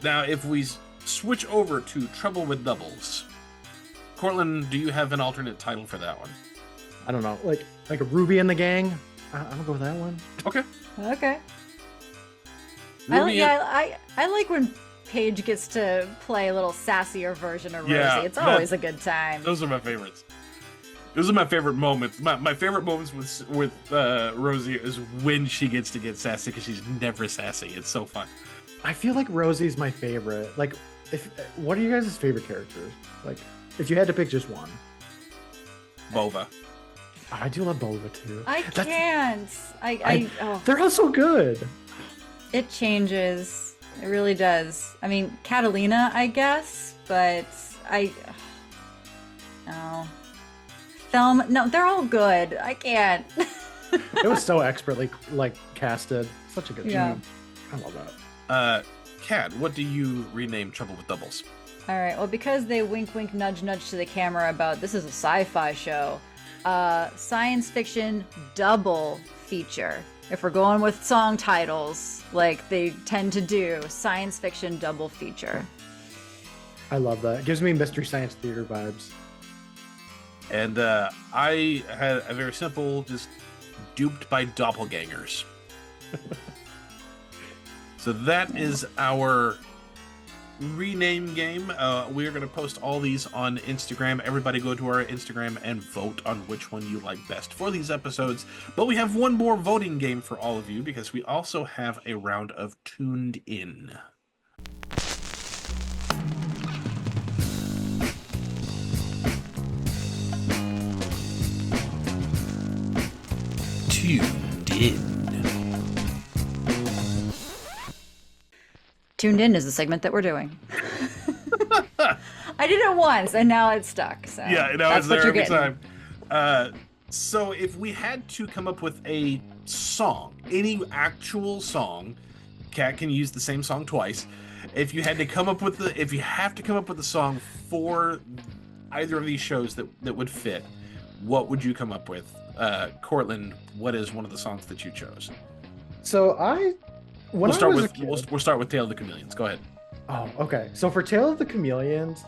Now, if we switch over to Trouble with Doubles, Courtland, do you have an alternate title for that one? I don't know, like a Ruby and the Gang. I'm gonna go with that one. Okay. Okay. Ruby I like when Paige gets to play a little sassier version of Rosie. Yeah, It's always a good time. Those are my favorites. Those are my favorite moments. My favorite moments with Rosie is when she gets to get sassy, because she's never sassy. It's so fun. I feel like Rosie's my favorite. Like, what are you guys' favorite characters? Like, if you had to pick just one. Bova. I do love Bova too. I can't. They're all so good. It changes. It really does. I mean, Catalina, I guess, but no. Thelma, no, they're all good. I can't. It was so expertly casted. Such a good Yeah. team. I love that. Kat, what do you rename Trouble with Doubles? All right. Well, because they wink, wink, nudge, nudge to the camera about this is a sci-fi show, science fiction double feature. If we're going with song titles, like they tend to do, science fiction double feature. I love that. It gives me Mystery Science Theater vibes. And I had a very simple, just duped by Doppelgangers. So that is our rename game. We're going to post all these on Instagram. Everybody go to our Instagram and vote on which one you like best for these episodes. But we have one more voting game for all of you, because we also have a round of Tuned In. Tuned In. Tuned in is the segment that we're doing. I did it once and now it's stuck. So Yeah, now that's it's what there you're every getting. time. So if we had to come up with a song, any actual song, Kat can use the same song twice. If you have to come up with a song for either of these shows that would fit, what would you come up with? Courtland, what is one of the songs that you chose? So we'll start with Tale of the Chameleons. Go ahead. Oh, okay. So for Tale of the Chameleons,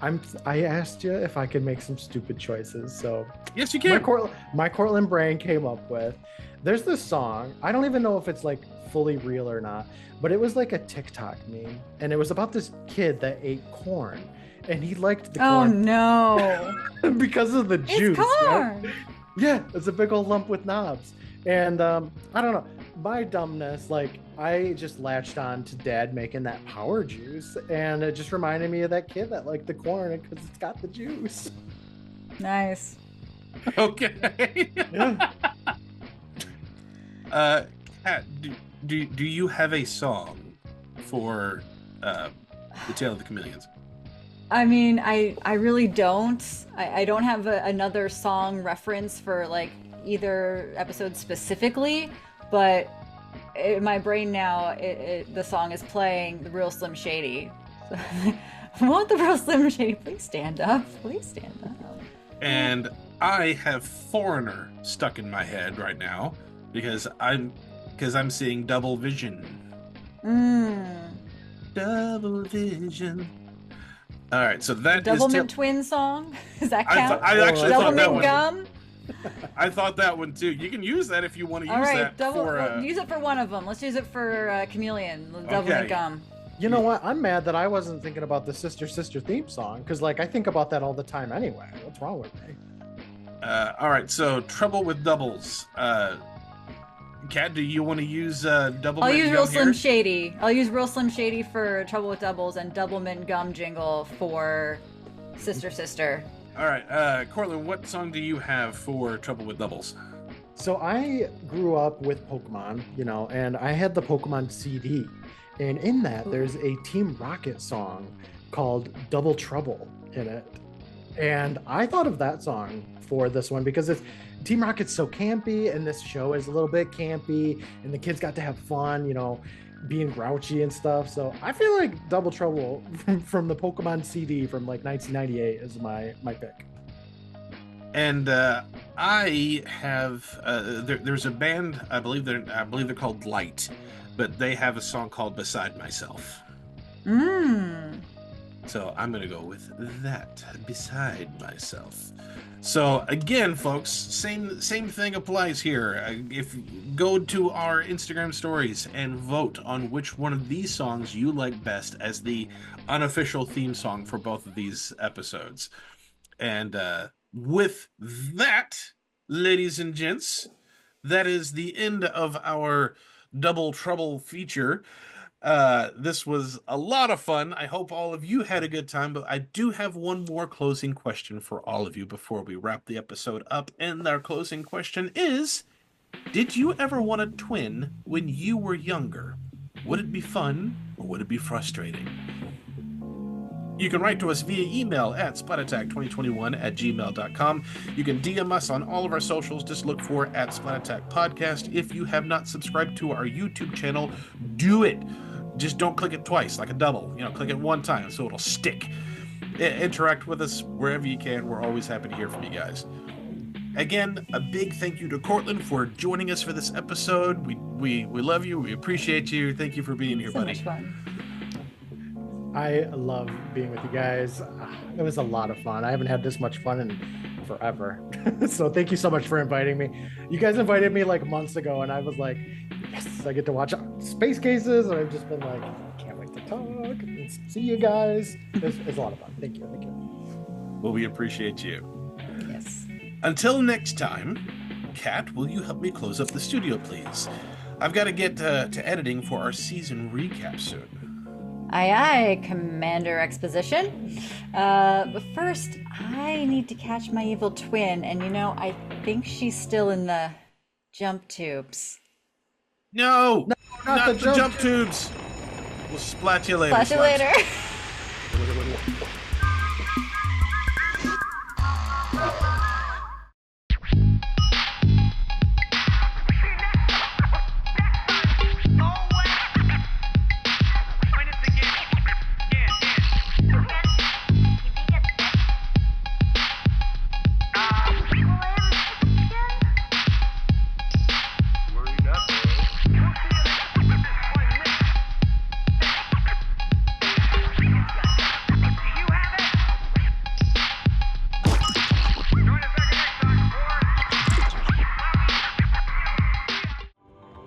I asked you if I could make some stupid choices. So yes, you can. My Courtland brain came up with. There's this song. I don't even know if it's like fully real or not, but it was like a TikTok meme, and it was about this kid that ate corn, and he liked the corn. Oh no! Because of the juice. It's corn. Right? Yeah, it's a big old lump with knobs. And I don't know, my dumbness, like I just latched on to Dad making that power juice, and it just reminded me of that kid that liked the corn because it's got the juice. Nice. Okay. Yeah. Kat, do you have a song for the Tale of the Chameleons? I mean, I really don't. I don't have another song reference for like either episode specifically, but in my brain now, the song is playing the Real Slim Shady. Won't the Real Slim Shady please stand up? Please stand up. And I have Foreigner stuck in my head right now because I'm seeing Double Vision. Double Vision. All right, so that is Doublemint Twin song. Does that count? I actually thought that one. Gum. I thought that one too. You can use that if you want to use that. Well, use it for one of them. Let's use it for Chameleon. Doublemint Gum. You know what? I'm mad that I wasn't thinking about the Sister Sister theme song, because like I think about that all the time anyway. What's wrong with me? All right, so Trouble with Doubles. Kat, do you want to use Double? I'll use Real Slim Shady. I'll use Real Slim Shady for Trouble with Doubles and Doublemint Gum jingle for Sister Sister. All right, Courtland, what song do you have for Trouble with Doubles? So I grew up with Pokemon, and I had the Pokemon CD. And in that, there's a Team Rocket song called Double Trouble in it. And I thought of that song for this one because Team Rocket's so campy, and this show is a little bit campy, and the kids got to have fun, being grouchy and stuff. So I feel like Double Trouble from the Pokemon CD from like 1998 is my pick. And I have there's a band, I believe they're called Light, but they have a song called Beside Myself. Mmm. So I'm going to go with that beside myself. So again, folks, same thing applies here. If go to our Instagram stories and vote on which one of these songs you like best as the unofficial theme song for both of these episodes. And with that, ladies and gents, that is the end of our Double Trouble feature. This was a lot of fun. I hope all of you had a good time, but I do have one more closing question for all of you before we wrap the episode up. And our closing question is, did you ever want a twin when you were younger? Would it be fun or would it be frustrating? You can write to us via email at splatattack2021@gmail.com. You can DM us on all of our socials. Just look for @SplatAttackPodcast. If you have not subscribed to our YouTube channel, do it. Just don't click it twice, like a double. Click it one time so it'll stick. Interact with us wherever you can. We're always happy to hear from you guys. Again, a big thank you to Courtland for joining us for this episode. We love you. We appreciate you. Thank you for being here, buddy. So much fun. I love being with you guys. It was a lot of fun. I haven't had this much fun in forever. So thank you so much for inviting me. You guys invited me like months ago and I was like, yes, I get to watch Space Cases. And I've just been like, I can't wait to talk and see you guys. It's a lot of fun. Thank you. Well, we appreciate you. Yes. Until next time, Kat, will you help me close up the studio, please? I've got to get to editing for our season recap soon. Aye, aye, Commander Exposition. But first, I need to catch my evil twin, and I think she's still in the jump tubes. No, not the the jump tubes. We'll splat you later. Flash you later.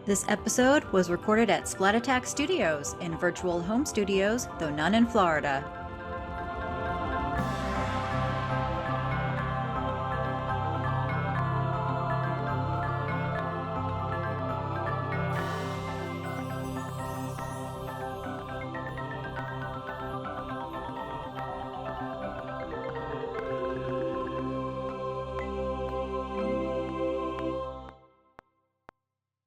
This episode was recorded at Splat Attack Studios in virtual home studios, though none in Florida.